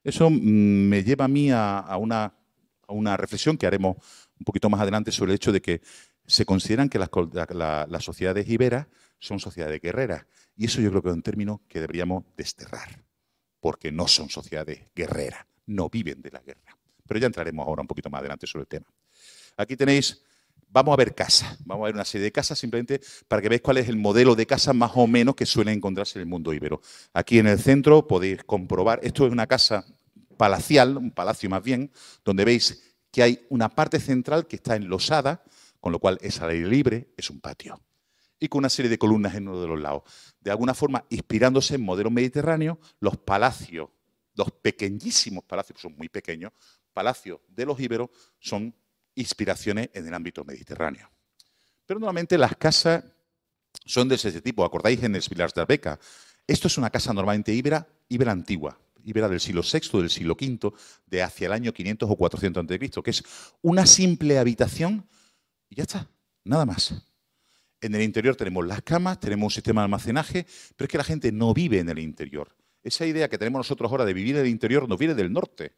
Eso me lleva a mí a una reflexión que haremos un poquito más adelante sobre el hecho de que se consideran que las sociedades iberas son sociedades guerreras. Y eso yo creo que es un término que deberíamos desterrar, porque no son sociedades guerreras, no viven de la guerra. Pero ya entraremos ahora un poquito más adelante sobre el tema. Aquí tenéis, vamos a ver casas, vamos a ver una serie de casas simplemente para que veáis cuál es el modelo de casa más o menos que suele encontrarse en el mundo íbero. Aquí en el centro podéis comprobar, esto es una casa palacial, un palacio más bien, donde veis que hay una parte central que está enlosada, con lo cual es al aire libre, es un patio. Y con una serie de columnas en uno de los lados. De alguna forma, inspirándose en modelos mediterráneos, los palacios, los pequeñísimos palacios, son muy pequeños, palacios de los íberos son inspiraciones en el ámbito mediterráneo. Pero normalmente las casas son de ese tipo. ¿Acordáis en els Vilars d'Arbeca? Esto es una casa normalmente íbera antigua, íbera del siglo VI, del siglo V, de hacia el año 500 o 400 a.C., que es una simple habitación y ya está, nada más. En el interior tenemos las camas, tenemos un sistema de almacenaje, pero es que la gente no vive en el interior. Esa idea que tenemos nosotros ahora de vivir en el interior nos viene del norte.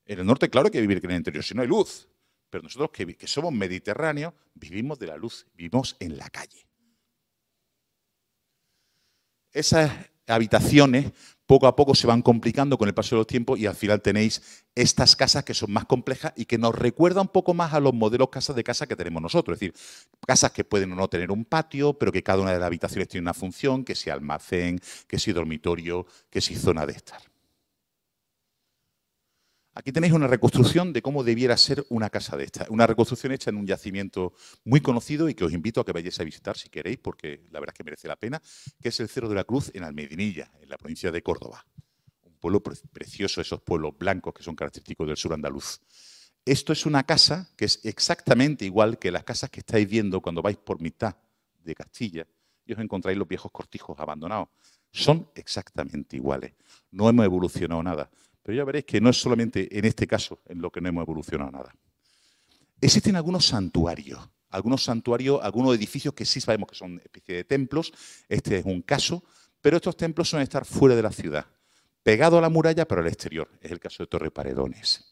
En el norte, claro, hay que vivir en el interior, si no hay luz. Pero nosotros que somos mediterráneos, vivimos de la luz, vivimos en la calle. Esas habitaciones poco a poco se van complicando con el paso de los tiempos y al final tenéis estas casas que son más complejas y que nos recuerdan un poco más a los modelos de casa que tenemos nosotros. Es decir, casas que pueden o no tener un patio, pero que cada una de las habitaciones tiene una función, que sea almacén, que sea dormitorio, que sea zona de estar. Aquí tenéis una reconstrucción de cómo debiera ser una casa de esta. Una reconstrucción hecha en un yacimiento muy conocido y que os invito a que vayáis a visitar si queréis, porque la verdad es que merece la pena, que es el Cerro de la Cruz en Almedinilla, en la provincia de Córdoba. Un pueblo precioso, esos pueblos blancos que son característicos del sur andaluz. Esto es una casa que es exactamente igual que las casas que estáis viendo cuando vais por mitad de Castilla y os encontráis los viejos cortijos abandonados. Son exactamente iguales. No hemos evolucionado nada. Pero ya veréis que no es solamente en este caso en lo que no hemos evolucionado nada. Existen algunos santuarios, algunos edificios que sí sabemos que son especie de templos. Este es un caso, pero estos templos suelen estar fuera de la ciudad, pegado a la muralla, pero al exterior. Es el caso de Torre Paredones.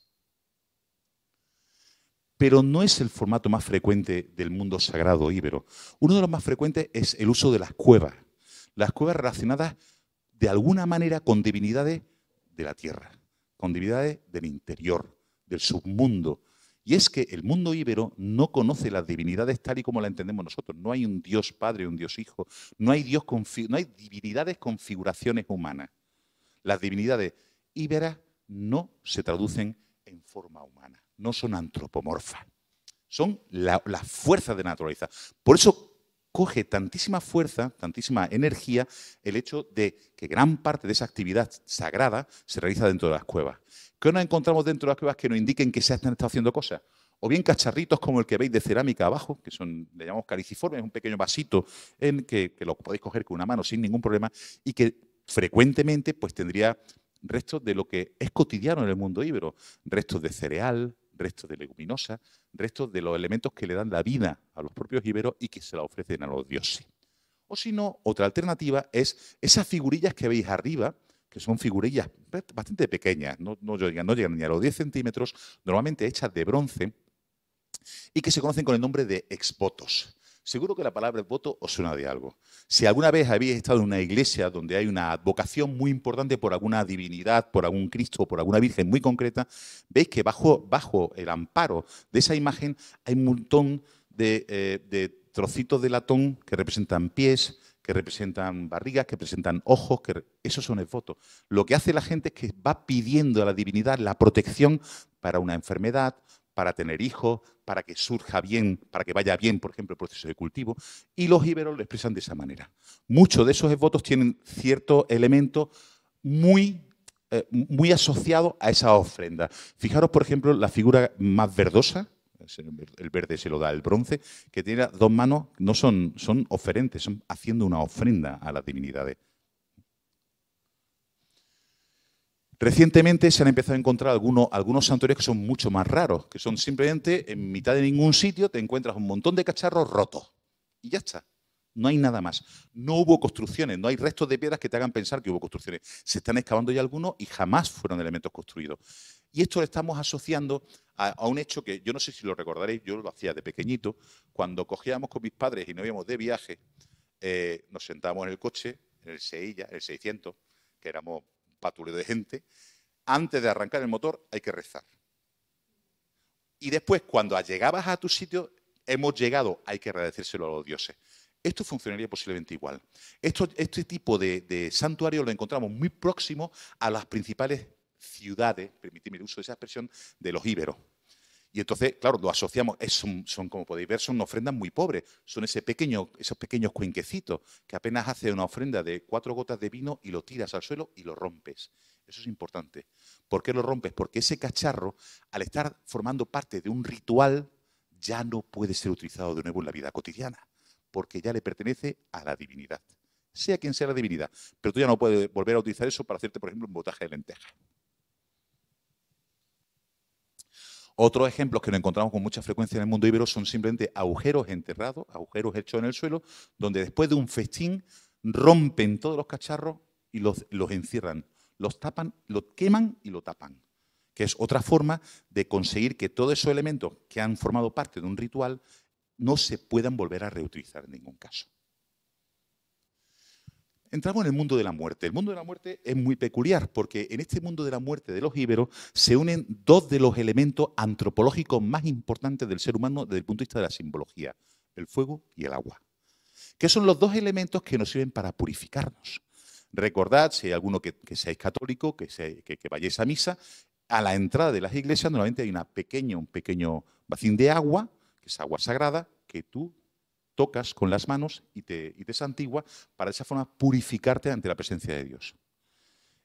Pero no es el formato más frecuente del mundo sagrado íbero. Uno de los más frecuentes es el uso de las cuevas relacionadas de alguna manera con divinidades de la tierra, con divinidades del interior, del submundo. Y es que el mundo íbero no conoce las divinidades tal y como la entendemos nosotros. No hay un Dios Padre, un Dios Hijo, no hay divinidades con figuraciones humanas. Las divinidades íberas no se traducen en forma humana, no son antropomorfas, son la fuerza de la naturaleza. Por eso coge tantísima fuerza, tantísima energía, el hecho de que gran parte de esa actividad sagrada se realiza dentro de las cuevas. ¿Qué nos encontramos dentro de las cuevas que nos indiquen que se han estado haciendo cosas? O bien cacharritos como el que veis de cerámica abajo, que son, le llamamos caliciformes, un pequeño vasito en que lo podéis coger con una mano sin ningún problema y que frecuentemente pues tendría restos de lo que es cotidiano en el mundo íbero, restos de cereal, restos de leguminosa, restos de los elementos que le dan la vida a los propios íberos y que se la ofrecen a los dioses. O si no, otra alternativa es esas figurillas que veis arriba, que son figurillas bastante pequeñas, no llegan ni a los 10 centímetros, normalmente hechas de bronce y que se conocen con el nombre de exvotos. Seguro que la palabra exvoto os suena de algo. Si alguna vez habéis estado en una iglesia donde hay una advocación muy importante por alguna divinidad, por algún Cristo o por alguna Virgen muy concreta, veis que bajo el amparo de esa imagen hay un montón de trocitos de latón que representan pies, que representan barrigas, que representan ojos, esos son exvotos. Lo que hace la gente es que va pidiendo a la divinidad la protección para una enfermedad, para tener hijos, para que surja bien, para que vaya bien, por ejemplo, el proceso de cultivo, y los íberos lo expresan de esa manera. Muchos de esos exvotos tienen ciertos elementos muy asociados a esa ofrenda. Fijaros, por ejemplo, la figura más verdosa, el verde se lo da el bronce, que tiene dos manos, no son oferentes, son haciendo una ofrenda a las divinidades. Recientemente se han empezado a encontrar algunos santuarios que son mucho más raros, que son simplemente en mitad de ningún sitio te encuentras un montón de cacharros rotos y ya está. No hay nada más. No hubo construcciones, no hay restos de piedras que te hagan pensar que hubo construcciones. Se están excavando ya algunos y jamás fueron elementos construidos. Y esto lo estamos asociando a un hecho que yo no sé si lo recordaréis, yo lo hacía de pequeñito, cuando cogíamos con mis padres y nos íbamos de viaje, nos sentábamos en el coche, en el Seilla, el 600, que éramos patuleo de gente, antes de arrancar el motor hay que rezar. Y después, cuando llegabas a tu sitio, hemos llegado, hay que agradecérselo a los dioses. Esto funcionaría posiblemente igual. Este tipo de santuario lo encontramos muy próximo a las principales ciudades, permitidme el uso de esa expresión, de los íberos. Y entonces, claro, lo asociamos, son, como podéis ver, son ofrendas muy pobres. Son esos pequeños cuenquecitos que apenas hace una ofrenda de 4 gotas de vino y lo tiras al suelo y lo rompes. Eso es importante. ¿Por qué lo rompes? Porque ese cacharro, al estar formando parte de un ritual, ya no puede ser utilizado de nuevo en la vida cotidiana, porque ya le pertenece a la divinidad. Sea quien sea la divinidad. Pero tú ya no puedes volver a utilizar eso para hacerte, por ejemplo, un botaje de lentejas. Otros ejemplos que nos encontramos con mucha frecuencia en el mundo íbero son simplemente agujeros enterrados, agujeros hechos en el suelo, donde después de un festín rompen todos los cacharros y los encierran, los tapan, los queman y lo tapan, que es otra forma de conseguir que todos esos elementos que han formado parte de un ritual no se puedan volver a reutilizar en ningún caso. Entramos en el mundo de la muerte. El mundo de la muerte es muy peculiar porque en este mundo de la muerte de los íberos se unen dos de los elementos antropológicos más importantes del ser humano desde el punto de vista de la simbología, el fuego y el agua, que son los dos elementos que nos sirven para purificarnos. Recordad, si hay alguno que seáis católico, que vayáis a misa, a la entrada de las iglesias normalmente hay un pequeño bacín de agua, que es agua sagrada, que tú tocas con las manos y te santigua para de esa forma purificarte ante la presencia de Dios.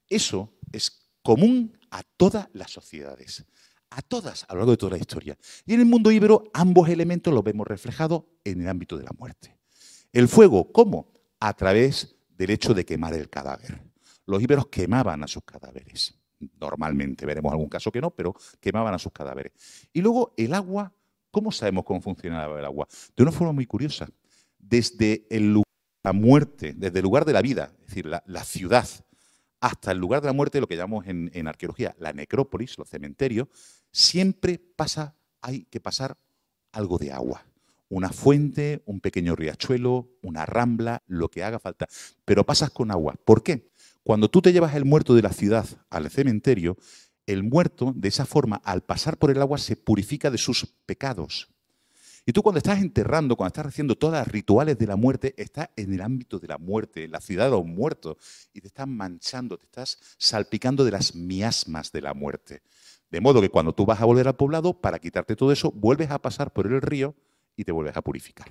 Eso es común a todas las sociedades, a todas, a lo largo de toda la historia. Y en el mundo íbero ambos elementos los vemos reflejados en el ámbito de la muerte. El fuego, ¿cómo? A través del hecho de quemar el cadáver. Los íberos quemaban a sus cadáveres. Normalmente, veremos algún caso que no, pero quemaban a sus cadáveres. Y luego el agua, ¿cómo sabemos cómo funcionaba el agua? De una forma muy curiosa. Desde el lugar de la muerte, desde el lugar de la vida, es decir, la ciudad, hasta el lugar de la muerte, lo que llamamos en arqueología la necrópolis, los cementerios, siempre hay que pasar algo de agua. Una fuente, un pequeño riachuelo, una rambla, lo que haga falta. Pero pasas con agua. ¿Por qué? Cuando tú te llevas el muerto de la ciudad al cementerio, el muerto, de esa forma, al pasar por el agua, se purifica de sus pecados. Y tú cuando estás enterrando, cuando estás haciendo todos los rituales de la muerte, estás en el ámbito de la muerte, en la ciudad de los muertos, y te estás manchando, te estás salpicando de las miasmas de la muerte. De modo que cuando tú vas a volver al poblado, para quitarte todo eso, vuelves a pasar por el río y te vuelves a purificar.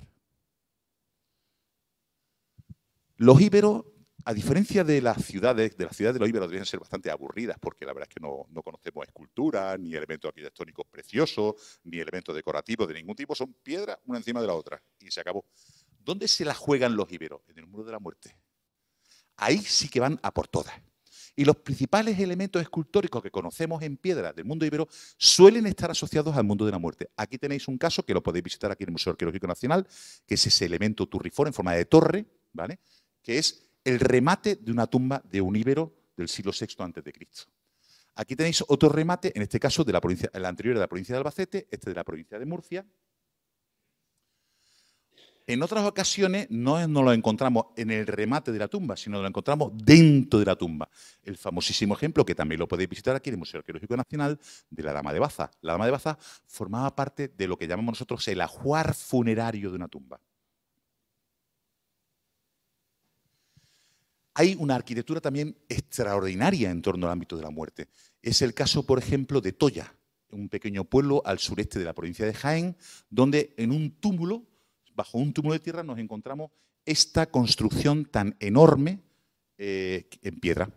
Los íberos, a diferencia de las ciudades de los íberos deben ser bastante aburridas, porque la verdad es que no conocemos esculturas, ni elementos arquitectónicos preciosos, ni elementos decorativos de ningún tipo, son piedras una encima de la otra, y se acabó. ¿Dónde se la juegan los íberos? En el muro de la muerte. Ahí sí que van a por todas. Y los principales elementos escultóricos que conocemos en piedra del mundo íbero suelen estar asociados al mundo de la muerte. Aquí tenéis un caso que lo podéis visitar aquí en el Museo Arqueológico Nacional, que es ese elemento turriforme en forma de torre, ¿vale? Que es el remate de una tumba de un íbero del siglo VI a.C. Aquí tenéis otro remate, en este caso de la provincia, el anterior de la provincia de Albacete, este de la provincia de Murcia. En otras ocasiones no nos lo encontramos en el remate de la tumba, sino lo encontramos dentro de la tumba. El famosísimo ejemplo, que también lo podéis visitar aquí en el Museo Arqueológico Nacional, de la Dama de Baza. La Dama de Baza formaba parte de lo que llamamos nosotros el ajuar funerario de una tumba. Hay una arquitectura también extraordinaria en torno al ámbito de la muerte. Es el caso, por ejemplo, de Toya, un pequeño pueblo al sureste de la provincia de Jaén, donde en un túmulo, bajo un túmulo de tierra, nos encontramos esta construcción tan enorme en piedra.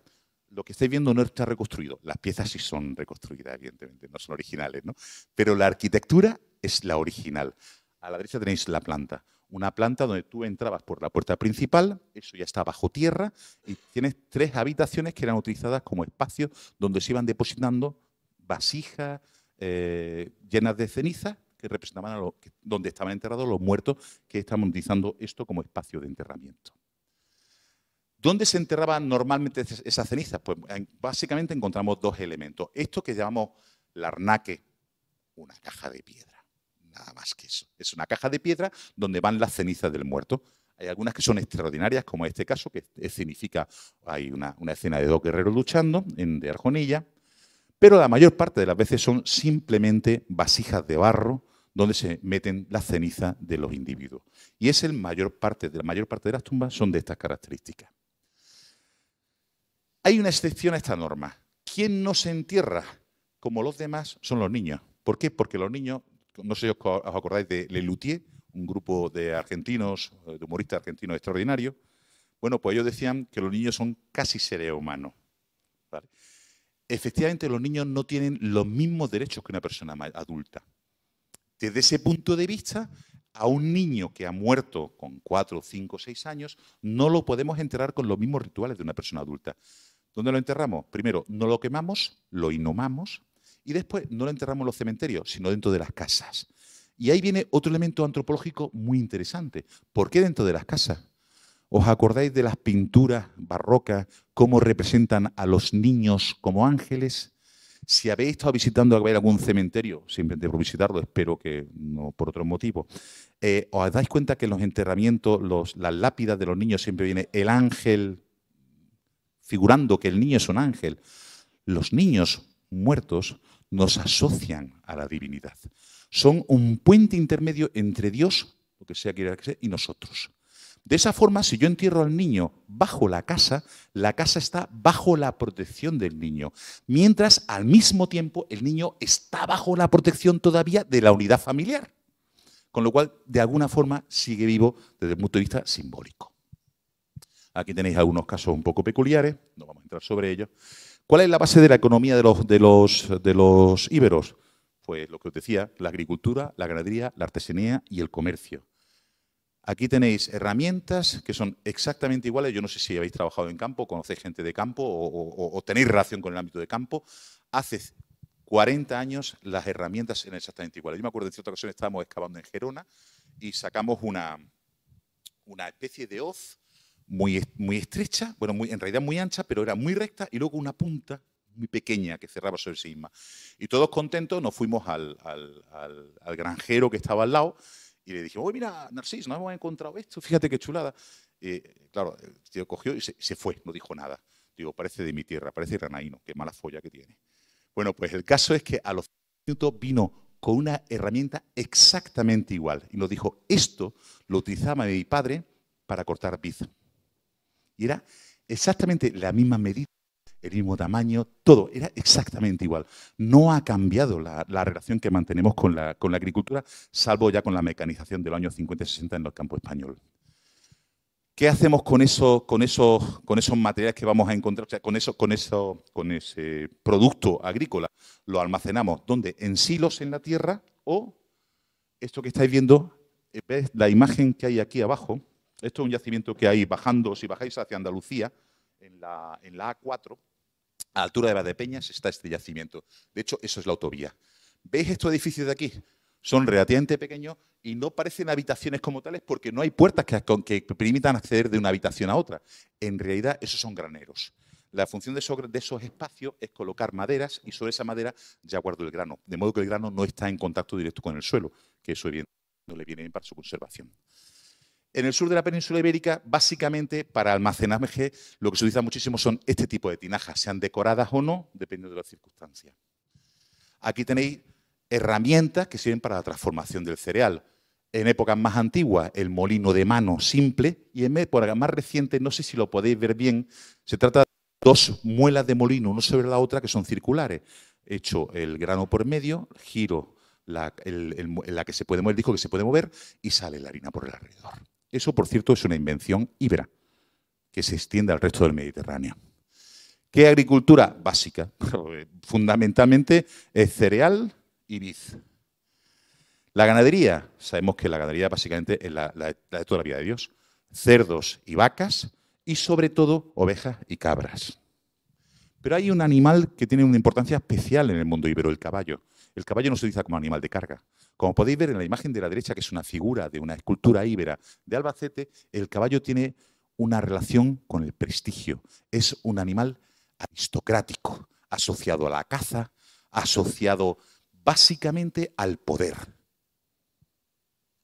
Lo que estáis viendo no está reconstruido. Las piezas sí son reconstruidas, evidentemente, no son originales, ¿no? Pero la arquitectura es la original. A la derecha tenéis la planta. Una planta donde tú entrabas por la puerta principal, eso ya está bajo tierra, y tienes 3 habitaciones que eran utilizadas como espacios donde se iban depositando vasijas llenas de ceniza que representaban donde estaban enterrados los muertos que estaban utilizando esto como espacio de enterramiento. ¿Dónde se enterraban normalmente esas cenizas? Pues básicamente encontramos 2 elementos. Esto que llamamos larnaque, una caja de piedra. Nada más que eso. Es una caja de piedra donde van las cenizas del muerto. Hay algunas que son extraordinarias, como este caso, que significa, hay una escena de 2 guerreros luchando de Arjonilla, pero la mayor parte de las veces son simplemente vasijas de barro donde se meten las cenizas de los individuos. Y la mayor parte de las tumbas son de estas características. Hay una excepción a esta norma. ¿Quién no se entierra como los demás? Son los niños. ¿Por qué? Porque los niños, no sé si os acordáis de Lelutier, un grupo de argentinos, de humoristas argentinos extraordinarios. Bueno, pues ellos decían que los niños son casi seres humanos, ¿vale? Efectivamente, los niños no tienen los mismos derechos que una persona adulta. Desde ese punto de vista, a un niño que ha muerto con 4, 5, 6 años, no lo podemos enterrar con los mismos rituales de una persona adulta. ¿Dónde lo enterramos? Primero, no lo quemamos, lo inhumamos, y después no lo enterramos en los cementerios, sino dentro de las casas. Y ahí viene otro elemento antropológico muy interesante. ¿Por qué dentro de las casas? ¿Os acordáis de las pinturas barrocas, cómo representan a los niños como ángeles? Si habéis estado visitando algún cementerio, simplemente por visitarlo, espero que no por otro motivo, os dais cuenta que en los enterramientos, las lápidas de los niños siempre viene el ángel, figurando que el niño es un ángel. Los niños muertos nos asocian a la divinidad. Son un puente intermedio entre Dios, lo que sea que sea, y nosotros. De esa forma, si yo entierro al niño bajo la casa está bajo la protección del niño, mientras al mismo tiempo el niño está bajo la protección todavía de la unidad familiar, con lo cual de alguna forma sigue vivo desde el punto de vista simbólico. Aquí tenéis algunos casos un poco peculiares, no vamos a entrar sobre ellos. ¿Cuál es la base de la economía de los íberos? Pues lo que os decía, la agricultura, la ganadería, la artesanía y el comercio. Aquí tenéis herramientas que son exactamente iguales. Yo no sé si habéis trabajado en campo, conocéis gente de campo o tenéis relación con el ámbito de campo. Hace 40 años las herramientas eran exactamente iguales. Yo me acuerdo en cierta ocasión estábamos excavando en Gerona y sacamos una especie de hoz muy estrecha, bueno, en realidad muy ancha, pero era muy recta y luego una punta muy pequeña que cerraba sobre sí misma. Y todos contentos nos fuimos al granjero que estaba al lado y le dijimos, oye, mira, Narcís, nos hemos encontrado esto, fíjate qué chulada. Claro, el tío cogió y se fue, no dijo nada. Digo, parece de mi tierra, parece granaíno, qué mala folla que tiene. Bueno, pues el caso es que a los 5 minutos vino con una herramienta exactamente igual y nos dijo, esto lo utilizaba mi padre para cortar vid. Y era exactamente la misma medida, el mismo tamaño, todo, era exactamente igual. No ha cambiado la relación que mantenemos con la agricultura, salvo ya con la mecanización de los años 50 y 60 en el campo español. ¿Qué hacemos con esos materiales que vamos a encontrar? O sea, con ese producto agrícola, ¿lo almacenamos? ¿Dónde? ¿En silos en la tierra? O esto que estáis viendo, ¿ves la imagen que hay aquí abajo? Esto es un yacimiento que hay bajando, si bajáis hacia Andalucía, en la A4, a la altura de Valdepeñas está este yacimiento. De hecho, eso es la autovía. ¿Veis estos edificios de aquí? Son relativamente pequeños y no parecen habitaciones como tales porque no hay puertas que permitan acceder de una habitación a otra. En realidad, esos son graneros. La función de esos espacios es colocar maderas y sobre esa madera ya guardo el grano. De modo que el grano no está en contacto directo con el suelo, que eso evidentemente no le viene bien para su conservación. En el sur de la península ibérica, básicamente, para almacenaje, lo que se utiliza muchísimo son este tipo de tinajas, sean decoradas o no, dependiendo de las circunstancias. Aquí tenéis herramientas que sirven para la transformación del cereal. En épocas más antiguas, el molino de mano simple, y en épocas más recientes, no sé si lo podéis ver bien, se trata de 2 muelas de molino, una sobre la otra, que son circulares. Echo el grano por medio, giro la que se puede mover, el disco que se puede mover, y sale la harina por el alrededor. Eso, por cierto, es una invención íbera que se extiende al resto del Mediterráneo. ¿Qué agricultura? Básica. Fundamentalmente es cereal y vid. La ganadería, sabemos que la ganadería básicamente es la de toda la vida de Dios. Cerdos y vacas y sobre todo ovejas y cabras. Pero hay un animal que tiene una importancia especial en el mundo íbero, el caballo. El caballo no se utiliza como animal de carga. Como podéis ver en la imagen de la derecha, que es una figura de una escultura íbera de Albacete, el caballo tiene una relación con el prestigio. Es un animal aristocrático, asociado a la caza, asociado básicamente al poder,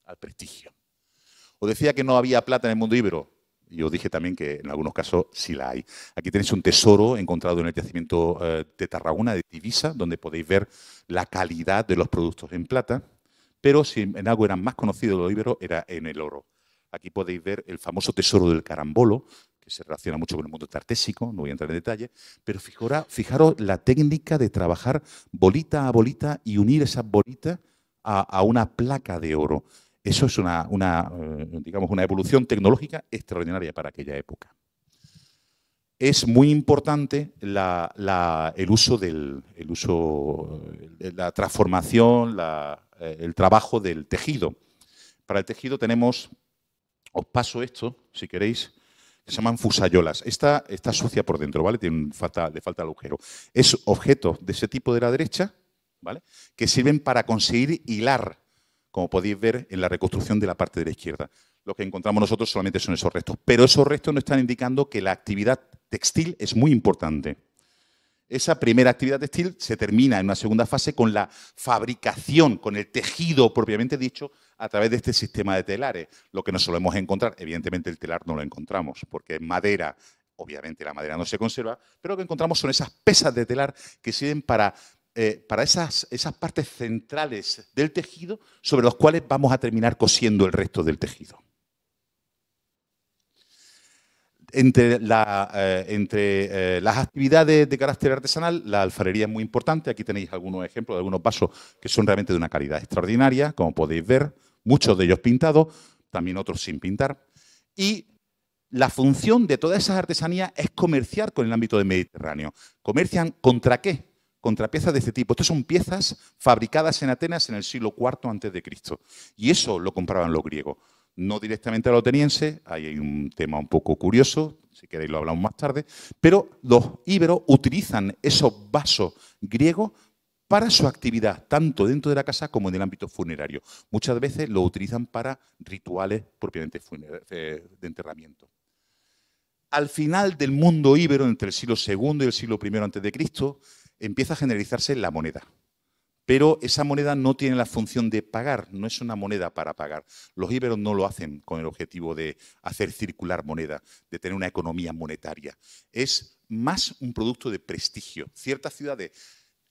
al prestigio. Os decía que no había plata en el mundo íbero. Y os dije también que en algunos casos sí la hay. Aquí tenéis un tesoro encontrado en el yacimiento de Tarragona, de Tivisa, donde podéis ver la calidad de los productos en plata. Pero si en algo eran más conocidos los íberos, era en el oro. Aquí podéis ver el famoso tesoro del carambolo, que se relaciona mucho con el mundo tartésico, no voy a entrar en detalle, pero fijaros la técnica de trabajar bolita a bolita y unir esas bolitas a una placa de oro. Eso es digamos, una evolución tecnológica extraordinaria para aquella época. Es muy importante el uso, la transformación, el trabajo del tejido. Para el tejido tenemos, os paso esto, si queréis, que se llaman fusayolas. Esta está sucia por dentro, ¿vale? Le falta el agujero. Es objeto de ese tipo de la derecha, ¿vale? Que sirven para conseguir hilar, como podéis ver en la reconstrucción de la parte de la izquierda. Lo que encontramos nosotros solamente son esos restos. Pero esos restos nos están indicando que la actividad textil es muy importante. Esa primera actividad textil se termina en una segunda fase con la fabricación, con el tejido propiamente dicho, a través de este sistema de telares. Lo que nos solemos encontrar, evidentemente el telar no lo encontramos, porque es madera, obviamente la madera no se conserva, pero lo que encontramos son esas pesas de telar que sirven para esas partes centrales del tejido sobre los cuales vamos a terminar cosiendo el resto del tejido. Entre las actividades de carácter artesanal, la alfarería es muy importante. Aquí tenéis algunos ejemplos de algunos vasos que son realmente de una calidad extraordinaria, como podéis ver, muchos de ellos pintados, también otros sin pintar. Y la función de todas esas artesanías es comerciar con el ámbito del Mediterráneo. ¿Comercian contra qué? Contra piezas de este tipo. Estas son piezas fabricadas en Atenas en el siglo IV a.C. Y eso lo compraban los griegos. No directamente a los atenienses, ahí hay un tema un poco curioso, si queréis lo hablamos más tarde, pero los íberos utilizan esos vasos griegos para su actividad, tanto dentro de la casa como en el ámbito funerario. Muchas veces lo utilizan para rituales propiamente de enterramiento. Al final del mundo íbero, entre el siglo II y el siglo I a.C., empieza a generalizarse la moneda. Pero esa moneda no tiene la función de pagar, no es una moneda para pagar. Los íberos no lo hacen con el objetivo de hacer circular moneda, de tener una economía monetaria. Es más un producto de prestigio. Ciertas ciudades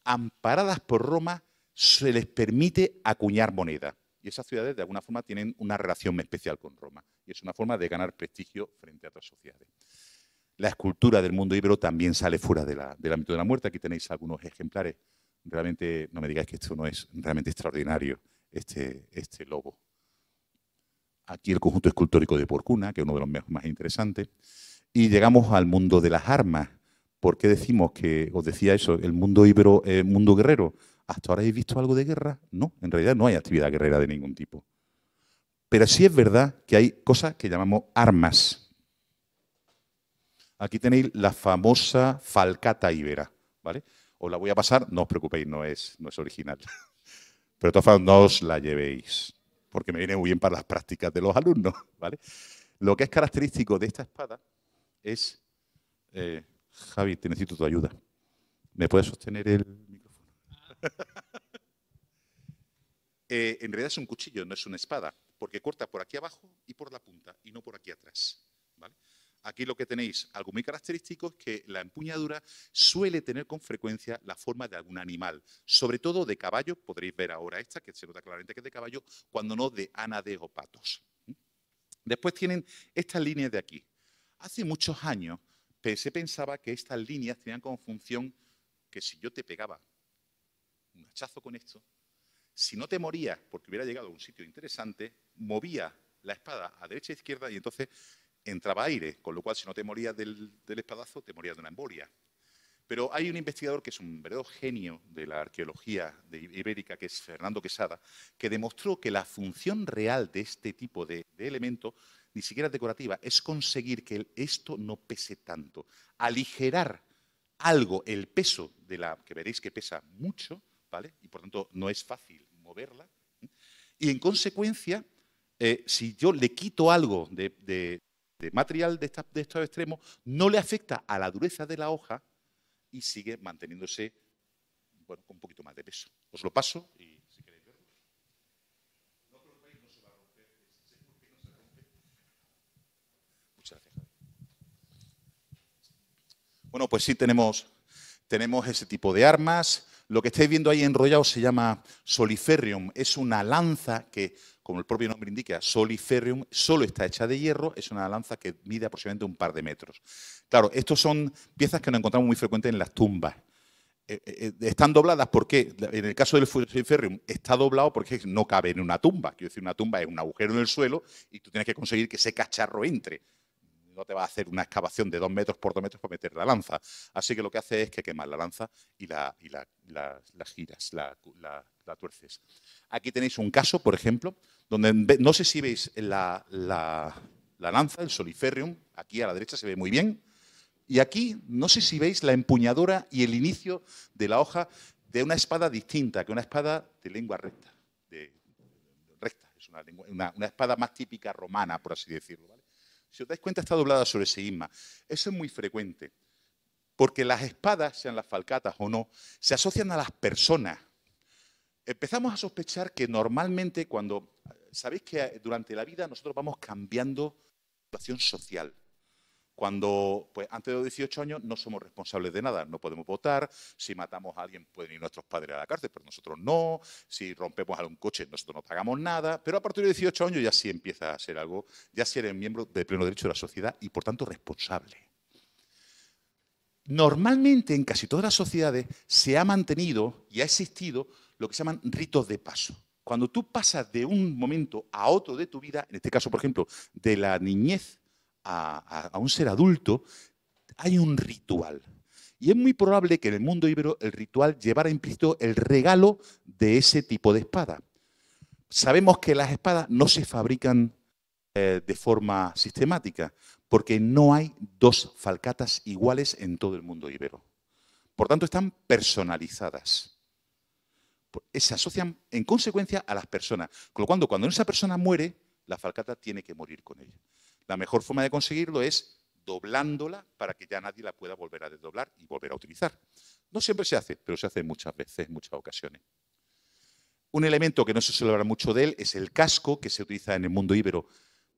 amparadas por Roma se les permite acuñar moneda. Y esas ciudades, de alguna forma, tienen una relación especial con Roma. Y es una forma de ganar prestigio frente a otras sociedades. La escultura del mundo íbero también sale fuera del ámbito de la muerte. Aquí tenéis algunos ejemplares. Realmente, no me digáis que esto no es realmente extraordinario, este lobo. Aquí el conjunto escultórico de Porcuna, que es uno de los más interesantes. Y llegamos al mundo de las armas. ¿Por qué decimos que, os decía eso, el mundo íbero es mundo guerrero? ¿Hasta ahora habéis visto algo de guerra? No, en realidad no hay actividad guerrera de ningún tipo. Pero sí es verdad que hay cosas que llamamos armas. Aquí tenéis la famosa falcata íbera, ¿vale? Os la voy a pasar, no os preocupéis, no es original. Pero de todas formas, no os la llevéis, porque me viene muy bien para las prácticas de los alumnos, ¿vale? Lo que es característico de esta espada es... Javi, te necesito tu ayuda. ¿Me puedes sostener el micrófono? En realidad es un cuchillo, no es una espada, porque corta por aquí abajo y por la punta, y no por aquí atrás, ¿vale? Aquí lo que tenéis, algo muy característico, es que la empuñadura suele tener con frecuencia la forma de algún animal, sobre todo de caballo. Podréis ver ahora esta, que se nota claramente que es de caballo, cuando no de ánade o patos. Después tienen estas líneas de aquí. Hace muchos años se pensaba que estas líneas tenían como función que si yo te pegaba un hachazo con esto, si no te morías porque hubiera llegado a un sitio interesante, movía la espada a derecha e izquierda y entonces entraba aire, con lo cual si no te morías del espadazo, te morías de una embolia. Pero hay un investigador que es un verdadero genio de la arqueología ibérica, que es Fernando Quesada, que demostró que la función real de este tipo de elemento ni siquiera es decorativa, es conseguir que esto no pese tanto. Aligerar algo, el peso de la que veréis que pesa mucho, ¿vale? Y por tanto no es fácil moverla. Y en consecuencia, si yo le quito algo de material de estos extremos, no le afecta a la dureza de la hoja y sigue manteniéndose, bueno, con un poquito más de peso. Os lo paso y si queréis verlo. No os preocupéis, no se va a romper. ¿Sé por qué no se rompe? Muchas gracias, Javi. Bueno, pues sí tenemos ese tipo de armas. Lo que estáis viendo ahí enrollado se llama soliferrium. Es una lanza que, como el propio nombre indica, soliferrium, solo está hecha de hierro. Es una lanza que mide aproximadamente un par de metros. Claro, estos son piezas que nos encontramos muy frecuentes en las tumbas. Están dobladas porque, en el caso del soliferrium, está doblado porque no cabe en una tumba. Quiero decir, una tumba es un agujero en el suelo y tú tienes que conseguir que ese cacharro entre. No te va a hacer una excavación de 2 metros por 2 metros para meter la lanza. Así que lo que hace es que quemas la lanza y la giras, la tuerces. Aquí tenéis un caso, por ejemplo, donde no sé si veis la lanza, el soliferrium, aquí a la derecha se ve muy bien. Y aquí no sé si veis la empuñadura y el inicio de la hoja de una espada distinta, que una espada de lengua recta. Es una espada más típica romana, por así decirlo, ¿vale? Si os dais cuenta, está doblada sobre sí misma. Eso es muy frecuente, porque las espadas, sean las falcatas o no, se asocian a las personas. Empezamos a sospechar que normalmente sabéis que durante la vida nosotros vamos cambiando de situación social. Cuando, pues, antes de los 18 años no somos responsables de nada, no podemos votar, si matamos a alguien pueden ir nuestros padres a la cárcel, pero nosotros no, si rompemos algún coche nosotros no pagamos nada, pero a partir de 18 años ya sí empieza a ser algo, ya sí eres miembro de pleno derecho de la sociedad y por tanto responsable. Normalmente en casi todas las sociedades se ha mantenido y ha existido lo que se llaman ritos de paso. Cuando tú pasas de un momento a otro de tu vida, en este caso, por ejemplo, de la niñez a un ser adulto, hay un ritual. Y es muy probable que en el mundo íbero el ritual llevara implícito el regalo de ese tipo de espada. Sabemos que las espadas no se fabrican de forma sistemática, porque no hay dos falcatas iguales en todo el mundo íbero. Por tanto, están personalizadas. Se asocian en consecuencia a las personas. Con lo cual, cuando esa persona muere, la falcata tiene que morir con ella. La mejor forma de conseguirlo es doblándola para que ya nadie la pueda volver a desdoblar y volver a utilizar. No siempre se hace, pero se hace muchas veces, en muchas ocasiones. Un elemento que no se suele hablar mucho de él es el casco, que se utiliza en el mundo íbero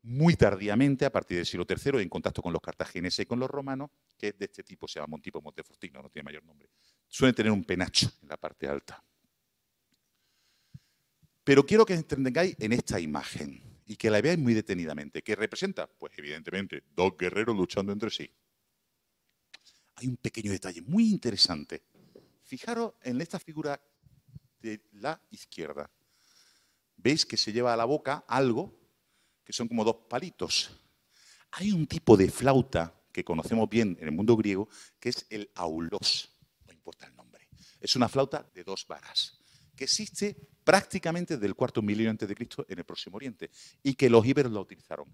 muy tardíamente, a partir del siglo III, en contacto con los cartagineses y con los romanos, que es de este tipo, se llama Montipo Montefostino, no tiene mayor nombre. Suele tener un penacho en la parte alta. Pero quiero que entendáis en esta imagen y que la veáis muy detenidamente. ¿Qué representa? Pues evidentemente, dos guerreros luchando entre sí. Hay un pequeño detalle muy interesante. Fijaros en esta figura de la izquierda. ¿Veis que se lleva a la boca algo que son como dos palitos? Hay un tipo de flauta que conocemos bien en el mundo griego, que es el aulos, no importa el nombre. Es una flauta de dos varas, que existe prácticamente desde el cuarto milenio antes de Cristo en el Próximo Oriente, y que los íberos la utilizaron.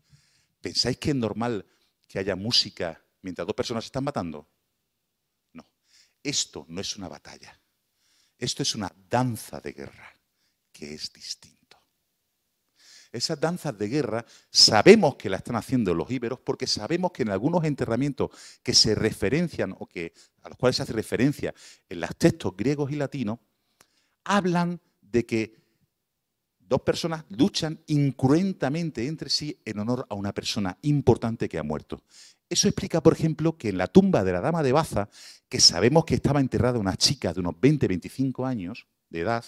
¿Pensáis que es normal que haya música mientras dos personas se están matando? No. Esto no es una batalla. Esto es una danza de guerra, que es distinto. Esas danzas de guerra sabemos que las están haciendo los íberos porque sabemos que en algunos enterramientos que se referencian o a los cuales se hace referencia en los textos griegos y latinos, hablan de que dos personas luchan incruentamente entre sí en honor a una persona importante que ha muerto. Eso explica, por ejemplo, que en la tumba de la dama de Baza, que sabemos que estaba enterrada una chica de unos 20-25 años de edad,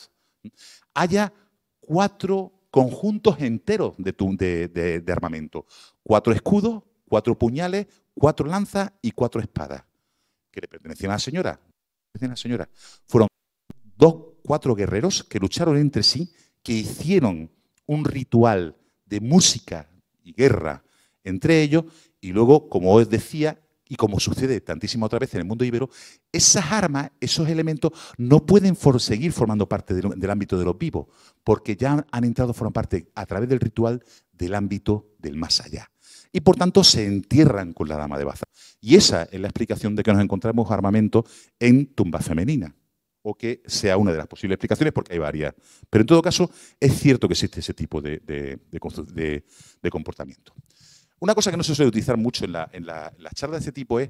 haya 4 conjuntos enteros de armamento. 4 escudos, 4 puñales, 4 lanzas y 4 espadas. ¿Que le pertenecían a la señora? Fueron 4 guerreros que lucharon entre sí, que hicieron un ritual de música y guerra entre ellos, y luego, como os decía, y como sucede tantísimas otras veces en el mundo íbero, esas armas, esos elementos, no pueden seguir formando parte del ámbito de los vivos, porque ya han entrado, forman parte, a través del ritual, del ámbito del más allá. Y por tanto se entierran con la dama de Baza. Y esa es la explicación de que nos encontramos armamento en tumbas femeninas, o que sea una de las posibles explicaciones, porque hay varias. Pero en todo caso, es cierto que existe ese tipo de comportamiento. Una cosa que no se suele utilizar mucho en las charlas de este tipo es,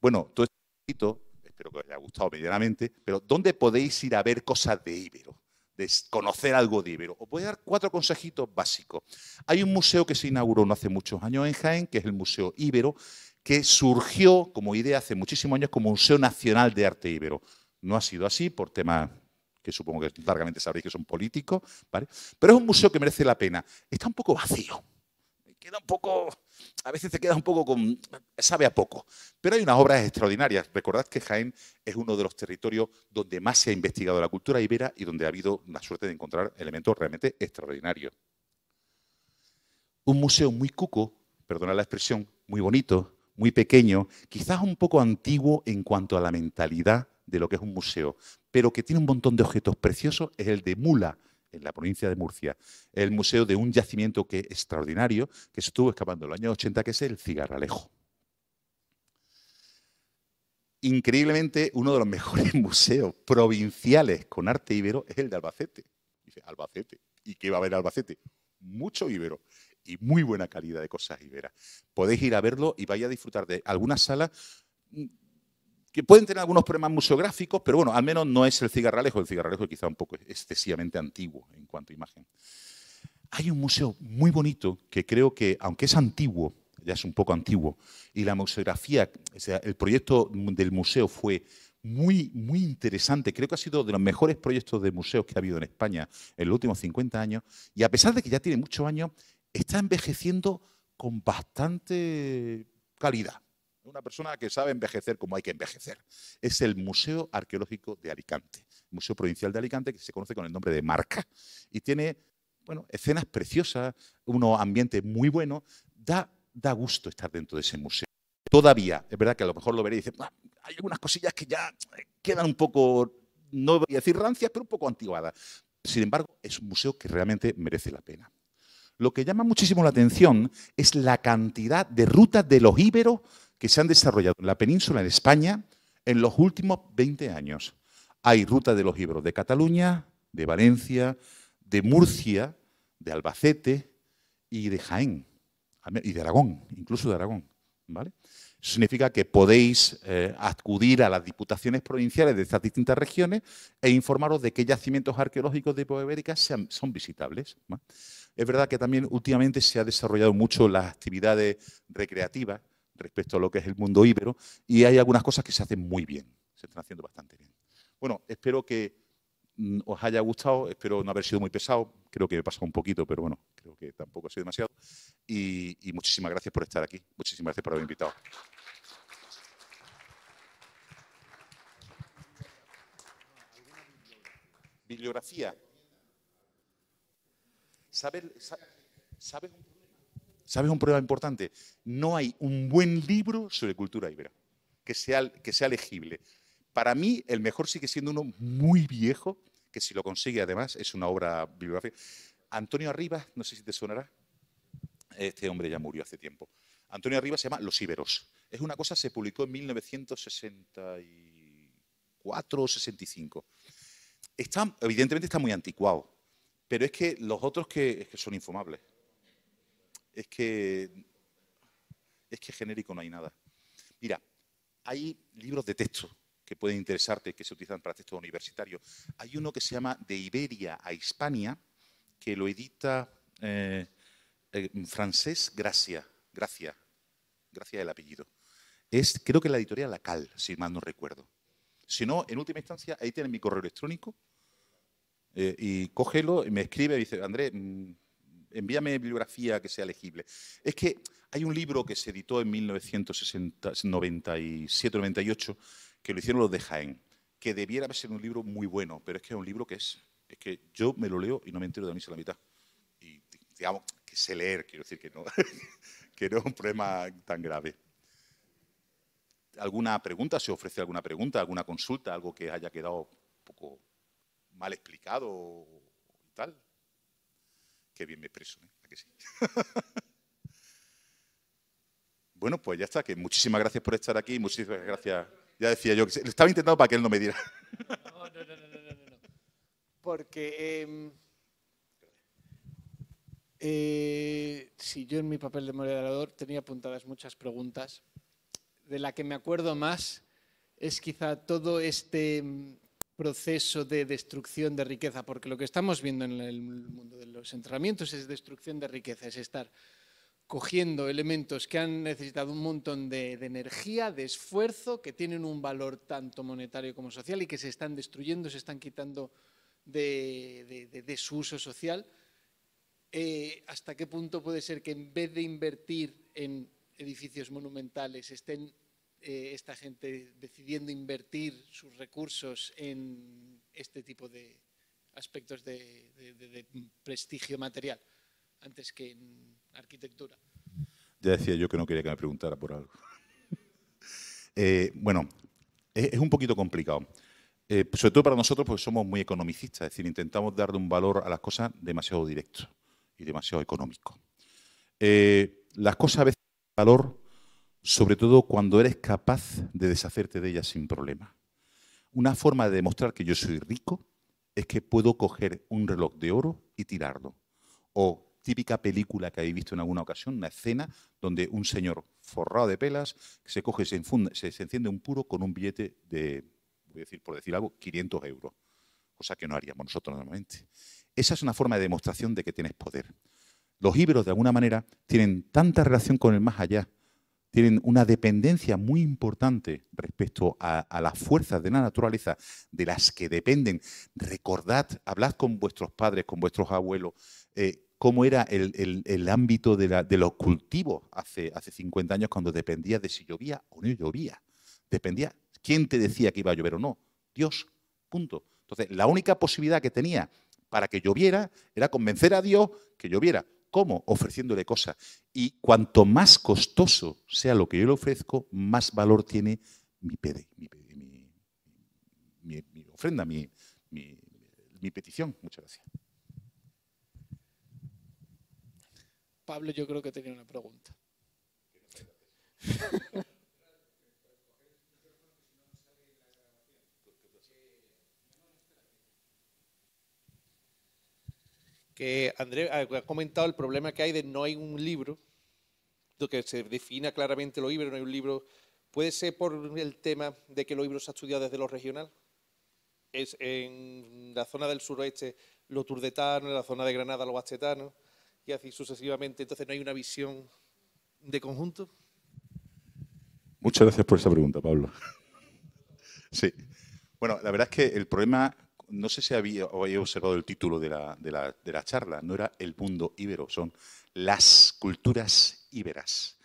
bueno, todo esto, espero que os haya gustado medianamente, pero ¿dónde podéis ir a ver cosas de íbero? De conocer algo de íbero. Os voy a dar 4 consejitos básicos. Hay un museo que se inauguró no hace muchos años en Jaén, que es el Museo Íbero, que surgió como idea hace muchísimos años como Museo Nacional de Arte Íbero. No ha sido así por temas que supongo que largamente sabréis que son políticos, ¿vale? Pero es un museo que merece la pena. Está un poco vacío. Queda un poco, a veces te queda un poco sabe a poco. Pero hay unas obras extraordinarias. Recordad que Jaén es uno de los territorios donde más se ha investigado la cultura ibera y donde ha habido la suerte de encontrar elementos realmente extraordinarios. Un museo muy cuco, perdonad la expresión, muy bonito, muy pequeño, quizás un poco antiguo en cuanto a la mentalidad de lo que es un museo, pero que tiene un montón de objetos preciosos, es el de Mula, en la provincia de Murcia. El museo de un yacimiento que es extraordinario, que se estuvo excavando en los años 80, que es el Cigarralejo. Increíblemente, uno de los mejores museos provinciales con arte íbero es el de Albacete. Dice, Albacete. ¿Y qué va a haber en Albacete? Mucho íbero y muy buena calidad de cosas iberas. Podéis ir a verlo y vais a disfrutar de algunas salas que pueden tener algunos problemas museográficos, pero bueno, al menos no es el Cigarralejo. El Cigarralejo es quizá un poco excesivamente antiguo en cuanto a imagen. Hay un museo muy bonito que creo que, aunque es antiguo, ya es un poco antiguo, y la museografía, o sea, el proyecto del museo fue muy, muy interesante. Creo que ha sido de los mejores proyectos de museos que ha habido en España en los últimos 50 años, y a pesar de que ya tiene muchos años, está envejeciendo con bastante calidad. Una persona que sabe envejecer como hay que envejecer. Es el Museo Arqueológico de Alicante, Museo Provincial de Alicante, que se conoce con el nombre de Marca. Y tiene, bueno, escenas preciosas, unos ambientes muy buenos, da da gusto estar dentro de ese museo. Todavía, es verdad que a lo mejor lo veréis y dice, hay algunas cosillas que ya quedan un poco, no voy a decir rancias, pero un poco anticuadas. Sin embargo, es un museo que realmente merece la pena. Lo que llama muchísimo la atención es la cantidad de rutas de los íberos que se han desarrollado en la península, en España, en los últimos 20 años. Hay rutas de los íberos de Cataluña, de Valencia, de Murcia, de Albacete y de Jaén, y de Aragón, incluso de Aragón, ¿vale? Eso significa que podéis acudir a las diputaciones provinciales de estas distintas regiones e informaros de qué yacimientos arqueológicos de época ibérica son visitables, ¿vale? Es verdad que también últimamente se ha desarrollado mucho las actividades recreativas respecto a lo que es el mundo íbero y hay algunas cosas que se hacen muy bien, se están haciendo bastante bien. Bueno, espero que os haya gustado, espero no haber sido muy pesado, creo que me he pasado un poquito, pero bueno, creo que tampoco ha sido demasiado. Y muchísimas gracias por estar aquí, muchísimas gracias por haberme invitado. Bibliografía. ¿Sabes un problema importante? No hay un buen libro sobre cultura íbera que sea legible. Para mí, el mejor sigue siendo uno muy viejo, que si lo consigue además es una obra bibliográfica. Antonio Arribas, no sé si te sonará. Este hombre ya murió hace tiempo. Antonio Arribas se llama Los íberos. Es una cosa, se publicó en 1964 o 65. Evidentemente está muy anticuado, pero es que los otros es que son infumables. Es que genérico no hay nada. Mira, hay libros de texto que pueden interesarte, que se utilizan para textos universitarios. Hay uno que se llama De Iberia a Hispania, que lo edita francés Gracia el apellido. Creo que la editorial La Cal, si mal no recuerdo. Si no, en última instancia, ahí tienen mi correo electrónico y cógelo y me escribe y dice, Andrés, envíame bibliografía que sea legible. Es que hay un libro que se editó en 1997-98 que lo hicieron los de Jaén, que debiera ser un libro muy bueno, pero es que es un libro que es que yo me lo leo y no me entero de mí a la mitad. Y digamos que sé leer, quiero decir que no, que no es un problema tan grave. ¿Alguna pregunta? ¿Se ofrece alguna pregunta, alguna consulta, algo que haya quedado un poco mal explicado y tal? Qué bien me expreso, ¿eh? ¿A que sí? Bueno, pues ya está, que muchísimas gracias por estar aquí, muchísimas gracias. Ya decía yo, que estaba intentando para que él no me diera. No. Porque si yo en mi papel de moderador tenía apuntadas muchas preguntas. De la que me acuerdo más es quizá todo este proceso de destrucción de riqueza, porque lo que estamos viendo en el mundo de los enterramientos es destrucción de riqueza, es estar cogiendo elementos que han necesitado un montón de energía, de esfuerzo, que tienen un valor tanto monetario como social y que se están destruyendo, se están quitando de su uso social. ¿Hasta qué punto puede ser que en vez de invertir en edificios monumentales estén esta gente decidiendo invertir sus recursos en este tipo de aspectos de prestigio material antes que en arquitectura? Ya decía yo que no quería que me preguntara por algo. Bueno, es un poquito complicado. Sobre todo para nosotros, porque somos muy economicistas, es decir, intentamos darle un valor a las cosas demasiado directo y demasiado económico. Las cosas a veces tienen valor, sobre todo cuando eres capaz de deshacerte de ellas sin problema. Una forma de demostrar que yo soy rico es que puedo coger un reloj de oro y tirarlo. O típica película que habéis visto en alguna ocasión, una escena donde un señor forrado de pelas se coge, se enciende un puro con un billete de, voy a decir, por decir algo, 500 euros, cosa que no haríamos nosotros normalmente. Esa es una forma de demostración de que tienes poder. Los íberos, de alguna manera, tienen tanta relación con el más allá, tienen una dependencia muy importante respecto a las fuerzas de la naturaleza de las que dependen. Recordad, hablad con vuestros padres, con vuestros abuelos, cómo era el ámbito de los cultivos hace 50 años cuando dependía de si llovía o no llovía. Dependía quién te decía que iba a llover o no. Dios, punto. Entonces, la única posibilidad que tenía para que lloviera era convencer a Dios que lloviera. ¿Cómo? Ofreciéndole cosas. Y cuanto más costoso sea lo que yo le ofrezco, más valor tiene mi ofrenda, mi petición. Muchas gracias. Pablo, yo creo que tenía una pregunta. Que Andrés ha comentado el problema que hay de no hay un libro que se defina claramente lo íbero, no hay un libro. ¿Puede ser por el tema de que lo íbero se ha estudiado desde lo regional? Es en la zona del suroeste lo turdetano, en la zona de Granada lo bastetano, y así sucesivamente. Entonces no hay una visión de conjunto. Muchas gracias por esa pregunta, Pablo. Sí. Bueno, la verdad es que el problema, no sé si había observado el título de la charla, no era el mundo íbero, son las culturas íberas.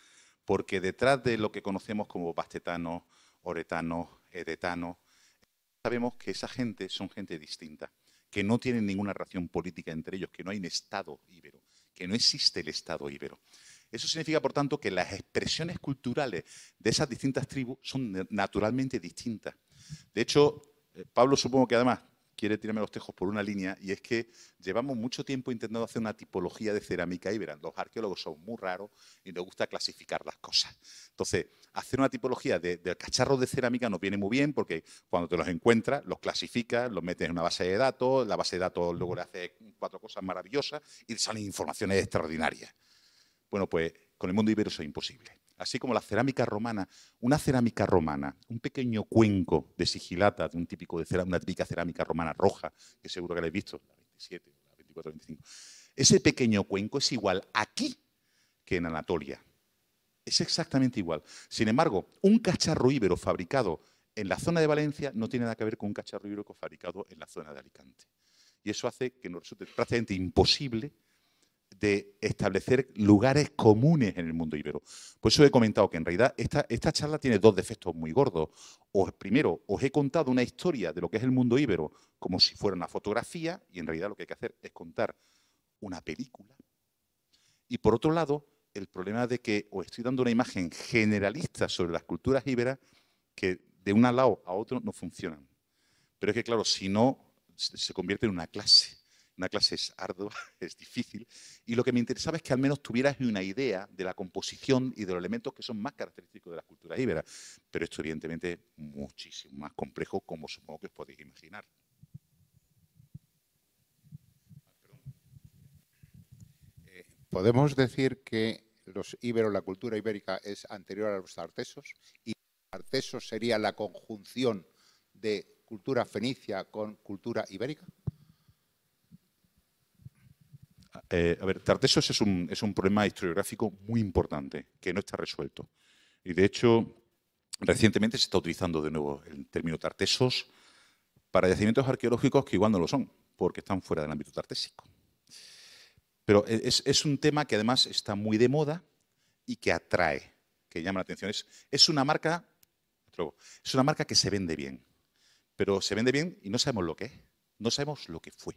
Porque detrás de lo que conocemos como bastetano, oretano, edetano, sabemos que esa gente son gente distinta, que no tienen ninguna relación política entre ellos, que no hay un Estado íbero, que no existe el Estado íbero. Eso significa, por tanto, que las expresiones culturales de esas distintas tribus son naturalmente distintas. De hecho, Pablo supongo que además quiere tirarme los tejos por una línea, y es que llevamos mucho tiempo intentando hacer una tipología de cerámica íbera. Los arqueólogos son muy raros y nos gusta clasificar las cosas. Entonces, hacer una tipología de cacharros de cerámica nos viene muy bien, porque cuando te los encuentras, los clasificas, los metes en una base de datos, la base de datos luego le hace 4 cosas maravillosas y salen informaciones extraordinarias. Bueno, pues con el mundo ibero eso es imposible. Así como la cerámica romana, una cerámica romana, un pequeño cuenco de sigilata de una típica cerámica romana roja, que seguro que la habéis visto, la 27, la 24, 25. Ese pequeño cuenco es igual aquí que en Anatolia. Es exactamente igual. Sin embargo, un cacharro íbero fabricado en la zona de Valencia no tiene nada que ver con un cacharro íbero fabricado en la zona de Alicante. Y eso hace que nos resulte prácticamente imposible de establecer lugares comunes en el mundo ibero. Por eso he comentado que en realidad esta charla tiene 2 defectos muy gordos. Primero, os he contado una historia de lo que es el mundo ibero como si fuera una fotografía, y en realidad lo que hay que hacer es contar una película. Y por otro lado, el problema de que os estoy dando una imagen generalista sobre las culturas íberas que de un lado a otro no funcionan. Pero es que, claro, si no, se convierte en una clase. Una clase es ardua, es difícil, y lo que me interesaba es que al menos tuvieras una idea de la composición y de los elementos que son más característicos de las culturas íberas. Pero esto, evidentemente, es muchísimo más complejo, como supongo que os podéis imaginar. Podemos decir que los íberos, la cultura ibérica, es anterior a los tartesos, y tartesos sería la conjunción de cultura fenicia con cultura ibérica. A ver, Tartessos es un problema historiográfico muy importante que no está resuelto. Y de hecho, recientemente se está utilizando de nuevo el término tartesos para yacimientos arqueológicos que igual no lo son, porque están fuera del ámbito tartésico. Pero es un tema que además está muy de moda y que atrae, que llama la atención. Es una marca que se vende bien, pero se vende bien y no sabemos lo que es, no sabemos lo que fue.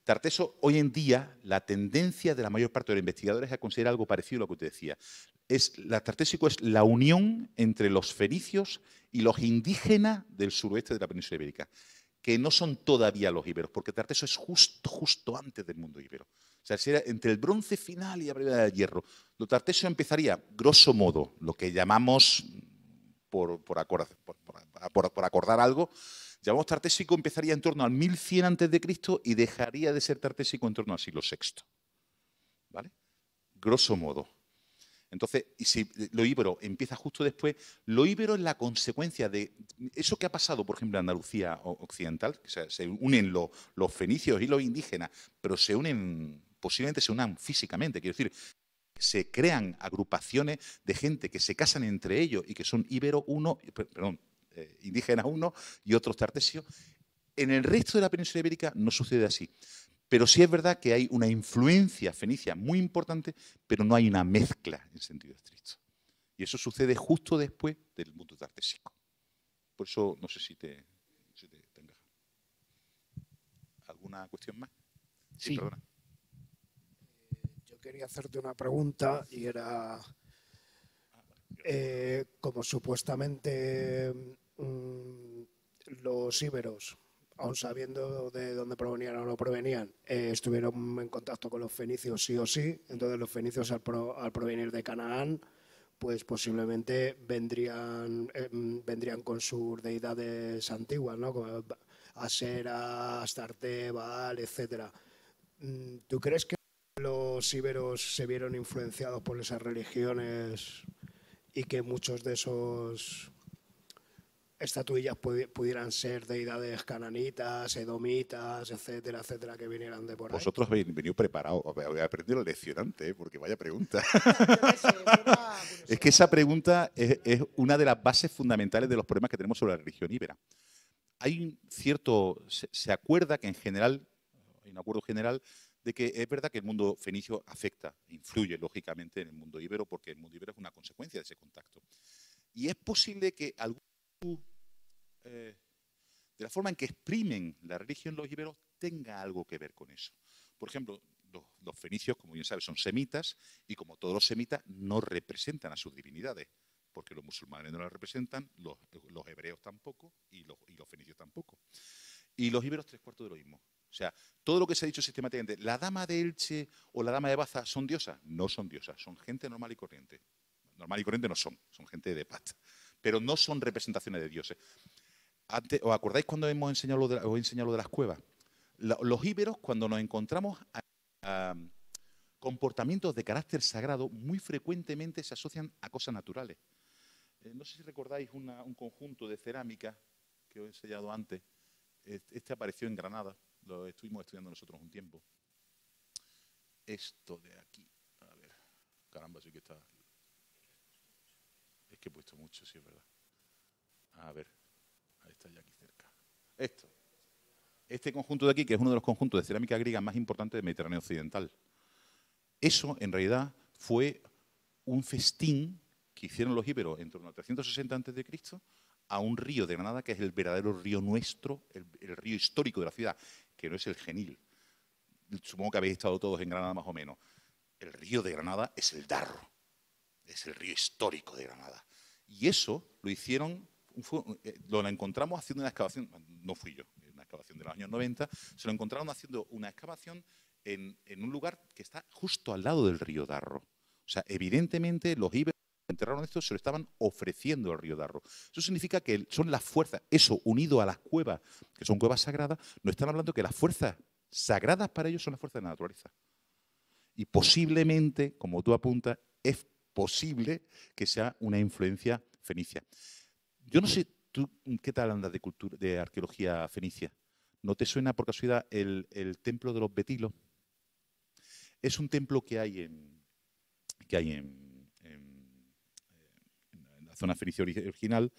Tarteso, hoy en día, la tendencia de la mayor parte de los investigadores es a considerar algo parecido a lo que te decía. Tartésico es la unión entre los fenicios y los indígenas del suroeste de la península ibérica, que no son todavía los íberos, porque Tarteso es justo antes del mundo íbero. O sea, era entre el bronce final y la primera del hierro. Lo Tarteso empezaría, grosso modo, lo que llamamos, por acordar algo, llamamos tartésico, empezaría en torno al 1100 a.C. y dejaría de ser tartésico en torno al siglo VI. ¿Vale? Grosso modo. Entonces, y si lo íbero empieza justo después, lo íbero es la consecuencia de eso que ha pasado, por ejemplo, en Andalucía occidental, que se unen los fenicios y los indígenas, pero posiblemente se unan físicamente, quiero decir, se crean agrupaciones de gente que se casan entre ellos y que son indígenas uno y otros tartesios. En el resto de la península ibérica no sucede así. Pero sí es verdad que hay una influencia fenicia muy importante, pero no hay una mezcla en sentido estricto. Y eso sucede justo después del mundo tartésico. Por eso no sé si te encaja. ¿Alguna cuestión más? Sí. Perdona. quería hacerte una pregunta y era, como supuestamente los íberos, aun sabiendo de dónde provenían o no provenían, estuvieron en contacto con los fenicios sí o sí, entonces los fenicios al provenir de Canaán, pues posiblemente vendrían con sus deidades antiguas, ¿no? Como Asera, Astarte, Baal, etcétera. ¿Tú crees que los íberos se vieron influenciados por esas religiones y que muchos de esos estatuillas pudieran ser deidades cananitas, edomitas, etcétera, etcétera, que vinieran de por ahí? Vosotros habéis venido preparados, habéis aprendido la lección antes, porque vaya pregunta. Es que esa pregunta es una de las bases fundamentales de los problemas que tenemos sobre la religión íbera. Hay un cierto, se acuerda que en general, hay un acuerdo general de que es verdad que el mundo fenicio afecta, influye lógicamente en el mundo íbero, porque el mundo íbero es una consecuencia de ese contacto. Y es posible que de la forma en que exprimen la religión los íberos tenga algo que ver con eso. Por ejemplo, los fenicios, como bien sabes, son semitas, y como todos los semitas, no representan a sus divinidades, porque los musulmanes no las representan, los hebreos tampoco, y los fenicios tampoco. Y los íberos, 3/4 de lo mismo. O sea, todo lo que se ha dicho sistemáticamente, la dama de Elche o la dama de Baza son diosas, no son diosas, son gente normal y corriente. Normal y corriente no son gente de pasta, pero no son representaciones de dioses. Antes, ¿os acordáis cuando os he enseñado lo de las cuevas? Los íberos, cuando nos encontramos a comportamientos de carácter sagrado, muy frecuentemente se asocian a cosas naturales. No sé si recordáis un conjunto de cerámica que os he enseñado antes. Este apareció en Granada, lo estuvimos estudiando nosotros un tiempo. Esto de aquí, a ver, caramba, sí que está. Es que he puesto mucho, sí es verdad. A ver, ahí está ya aquí cerca. Este conjunto de aquí, que es uno de los conjuntos de cerámica griega más importantes del Mediterráneo occidental. Eso, en realidad, fue un festín que hicieron los íberos en torno a 360 a.C. a un río de Granada, que es el verdadero río nuestro, el río histórico de la ciudad, que no es el Genil. Supongo que habéis estado todos en Granada más o menos. El río de Granada es el Darro, es el río histórico de Granada. Y eso lo hicieron, lo encontramos haciendo una excavación, no fui yo, una excavación de los años 90, se lo encontraron haciendo una excavación en un lugar que está justo al lado del río Darro. O sea, evidentemente los íberos enterraron esto, se lo estaban ofreciendo al río Darro. Eso significa que son las fuerzas, eso unido a las cuevas, que son cuevas sagradas, nos están hablando que las fuerzas sagradas para ellos son las fuerzas de la naturaleza. Y posiblemente, como tú apuntas, es posible que sea una influencia fenicia. Yo no sé, ¿tú qué tal andas de arqueología fenicia? ¿No te suena por casualidad el templo de los Betilos? Es un templo que hay en la zona fenicia original.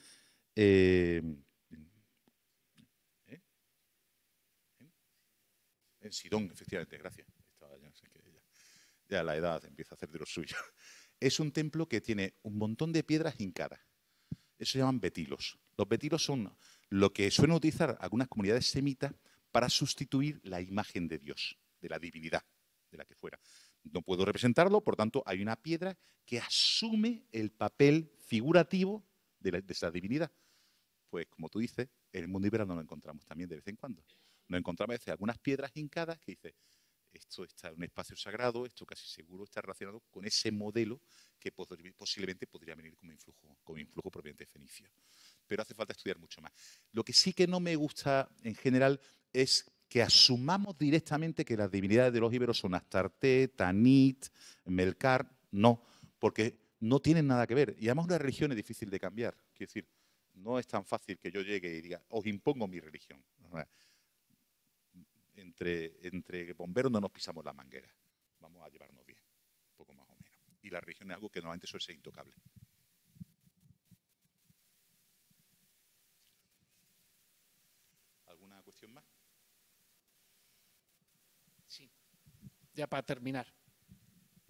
En Sidón, efectivamente, gracias. Ya la edad empieza a hacer de lo suyo. Es un templo que tiene un montón de piedras hincadas. Eso se llaman betilos. Los betilos son lo que suelen utilizar algunas comunidades semitas para sustituir la imagen de Dios, de la divinidad, de la que fuera. No puedo representarlo, por tanto, hay una piedra que asume el papel figurativo de esa divinidad. Pues, como tú dices, en el mundo íbero nos lo encontramos también de vez en cuando. Nos encontramos a veces algunas piedras hincadas que dicen, esto está en un espacio sagrado, esto casi seguro está relacionado con ese modelo que posiblemente podría venir como influjo propiamente fenicio. Pero hace falta estudiar mucho más. Lo que sí que no me gusta en general es que asumamos directamente que las divinidades de los íberos son Astarte, Tanit, Melkar. No, porque no tienen nada que ver. Y además una religión es difícil de cambiar. Quiero decir, no es tan fácil que yo llegue y diga, os impongo mi religión. Entre bomberos no nos pisamos la manguera. Vamos a llevarnos bien, un poco más o menos. Y la religión es algo que normalmente suele ser intocable. ¿Alguna cuestión más? Sí, ya para terminar.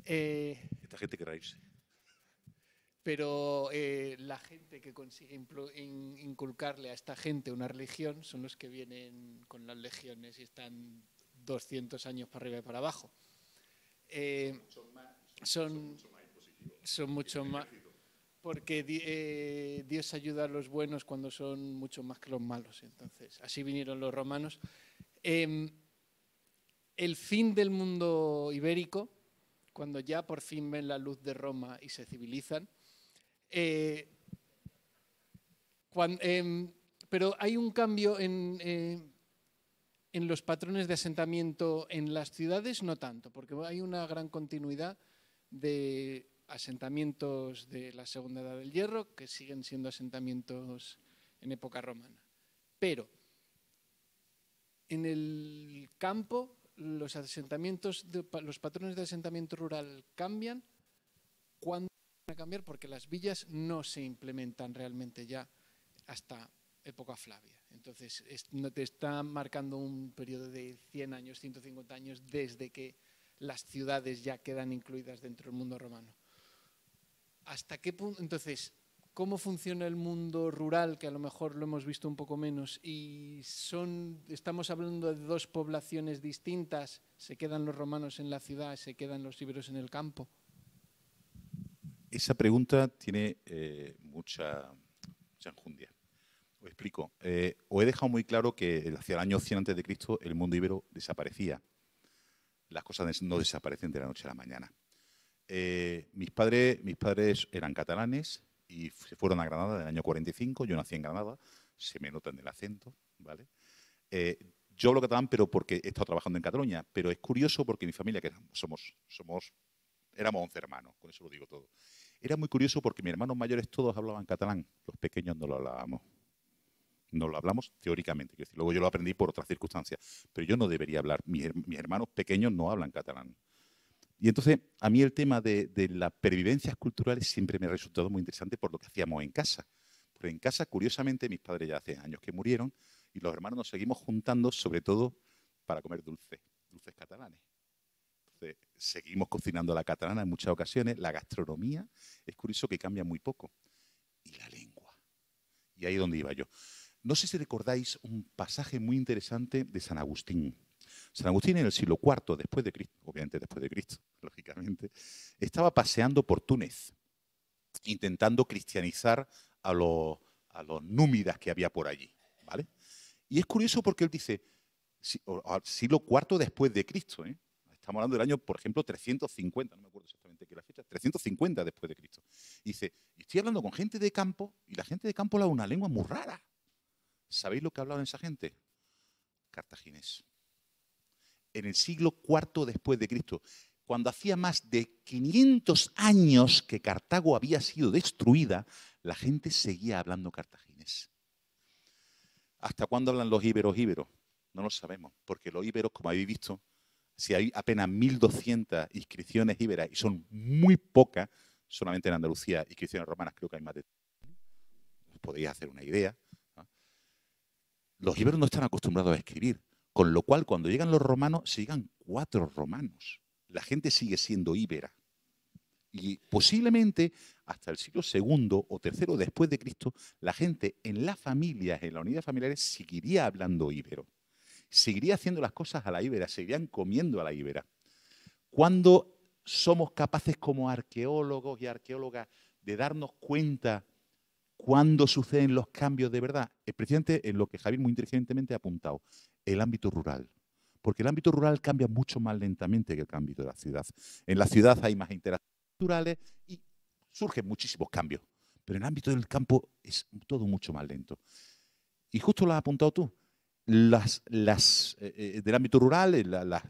Esta gente querrá irse. Pero la gente que consigue inculcarle a esta gente una religión son los que vienen con las legiones y están 200 años para arriba y para abajo. son mucho más, porque Dios ayuda a los buenos cuando son mucho más que los malos. Entonces, así vinieron los romanos. El fin del mundo ibérico, cuando ya por fin ven la luz de Roma y se civilizan, pero hay un cambio en los patrones de asentamiento en las ciudades, no tanto, porque hay una gran continuidad de asentamientos de la Segunda Edad del Hierro, que siguen siendo asentamientos en época romana. Pero en el campo, los patrones de asentamiento rural cambian. ¿Cuándo van a cambiar? Porque las villas no se implementan realmente ya hasta época Flavia. Entonces, no te está marcando un periodo de 100 años, 150 años, desde que las ciudades ya quedan incluidas dentro del mundo romano. ¿Hasta qué punto? Entonces, ¿cómo funciona el mundo rural, que a lo mejor lo hemos visto un poco menos? Y estamos hablando de dos poblaciones distintas. ¿Se quedan los romanos en la ciudad, se quedan los íberos en el campo? Esa pregunta tiene mucha enjundia. Os explico. Os he dejado muy claro que hacia el año 100 a.C. el mundo íbero desaparecía. Las cosas no desaparecen de la noche a la mañana. Mis padres eran catalanes y se fueron a Granada en el año 45. Yo nací en Granada, se me nota en el acento, ¿vale? Yo hablo catalán, pero porque he estado trabajando en Cataluña. Pero es curioso porque mi familia, que éramos 11 hermanos, con eso lo digo todo. Era muy curioso porque mis hermanos mayores todos hablaban catalán, los pequeños no lo hablábamos. No lo hablamos teóricamente, quiero decir, luego yo lo aprendí por otras circunstancias, pero yo no debería hablar, mis hermanos pequeños no hablan catalán. Y entonces, a mí el tema de las pervivencias culturales siempre me ha resultado muy interesante por lo que hacíamos en casa. Porque en casa, curiosamente, mis padres ya hace años que murieron y los hermanos nos seguimos juntando, sobre todo para comer dulces catalanes. Entonces, seguimos cocinando a la catalana en muchas ocasiones. La gastronomía es curioso que cambia muy poco. Y la lengua. Y ahí es donde iba yo. No sé si recordáis un pasaje muy interesante de San Agustín. San Agustín en el siglo IV después de Cristo, obviamente después de Cristo, lógicamente, estaba paseando por Túnez, intentando cristianizar a los númidas que había por allí, ¿vale? Y es curioso porque él dice, siglo IV después de Cristo, ¿eh? Estamos hablando del año, por ejemplo, 350, no me acuerdo exactamente qué es la fecha, 350 después de Cristo. Y dice, estoy hablando con gente de campo y la gente de campo habla una lengua muy rara. ¿Sabéis lo que hablaban esa gente? Cartaginés. En el siglo IV después de Cristo, cuando hacía más de 500 años que Cartago había sido destruida, la gente seguía hablando cartaginés. ¿Hasta cuándo hablan los íberos? No lo sabemos, porque los íberos, como habéis visto, si hay apenas 1.200 inscripciones íberas y son muy pocas, solamente en Andalucía, inscripciones romanas creo que hay más de... Os podéis hacer una idea. Los íberos no están acostumbrados a escribir, con lo cual cuando llegan los romanos, se llegan 4 romanos. La gente sigue siendo íbera. Y posiblemente hasta el siglo II o III después de Cristo, la gente en las familias, en las unidades familiares, seguiría hablando íbero. Seguiría haciendo las cosas a la íbera, seguirían comiendo a la íbera. ¿Cuándo somos capaces como arqueólogos y arqueólogas de darnos cuenta cuándo suceden los cambios de verdad? Es precisamente en lo que Javier muy inteligentemente ha apuntado, el ámbito rural. Porque el ámbito rural cambia mucho más lentamente que el ámbito de la ciudad. En la ciudad hay más interacciones culturales y surgen muchísimos cambios. Pero en el ámbito del campo es todo mucho más lento. Y justo lo has apuntado tú. Del ámbito rural,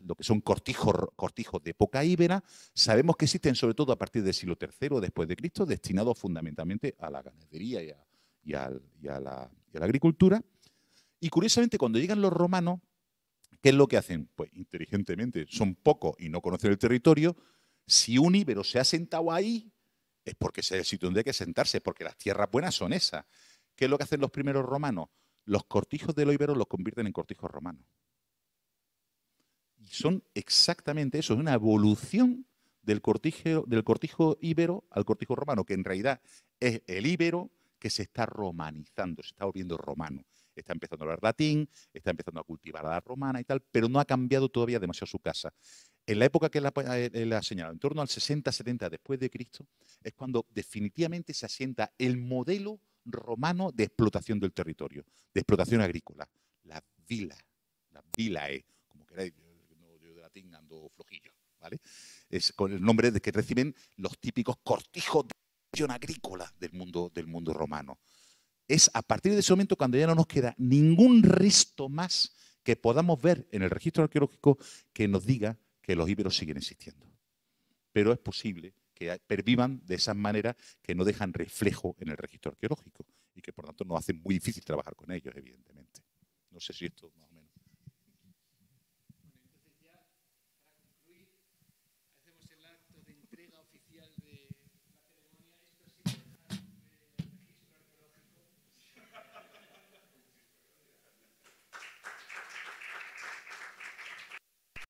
lo que son cortijos de época íbera, sabemos que existen sobre todo a partir del siglo III después de Cristo, destinados fundamentalmente a la ganadería y a la agricultura. Y curiosamente, cuando llegan los romanos, ¿qué es lo que hacen? Pues inteligentemente, son pocos y no conocen el territorio. Si un íbero se ha sentado ahí, es porque ese es el sitio donde hay que sentarse, porque las tierras buenas son esas. ¿Qué es lo que hacen los primeros romanos? Los cortijos de los íberos los convierten en cortijos romanos. Y son exactamente eso, es una evolución del cortijo íbero al cortijo romano, que en realidad es el íbero que se está romanizando, se está volviendo romano. Está empezando a hablar latín, está empezando a cultivar a la romana y tal, pero no ha cambiado todavía demasiado su casa. En la época que él ha señalado, en torno al 60-70 después de Cristo, es cuando definitivamente se asienta el modelo romano de explotación del territorio, de explotación agrícola, la vilae, como queráis, yo de latín ando flojillo, ¿vale? Es con el nombre de que reciben los típicos cortijos de explotación agrícola del mundo romano. Es a partir de ese momento cuando ya no nos queda ningún resto más que podamos ver en el registro arqueológico que nos diga que los íberos siguen existiendo. Pero es posible que pervivan de esas maneras que no dejan reflejo en el registro arqueológico y que por tanto nos hacen muy difícil trabajar con ellos, evidentemente. No sé si esto...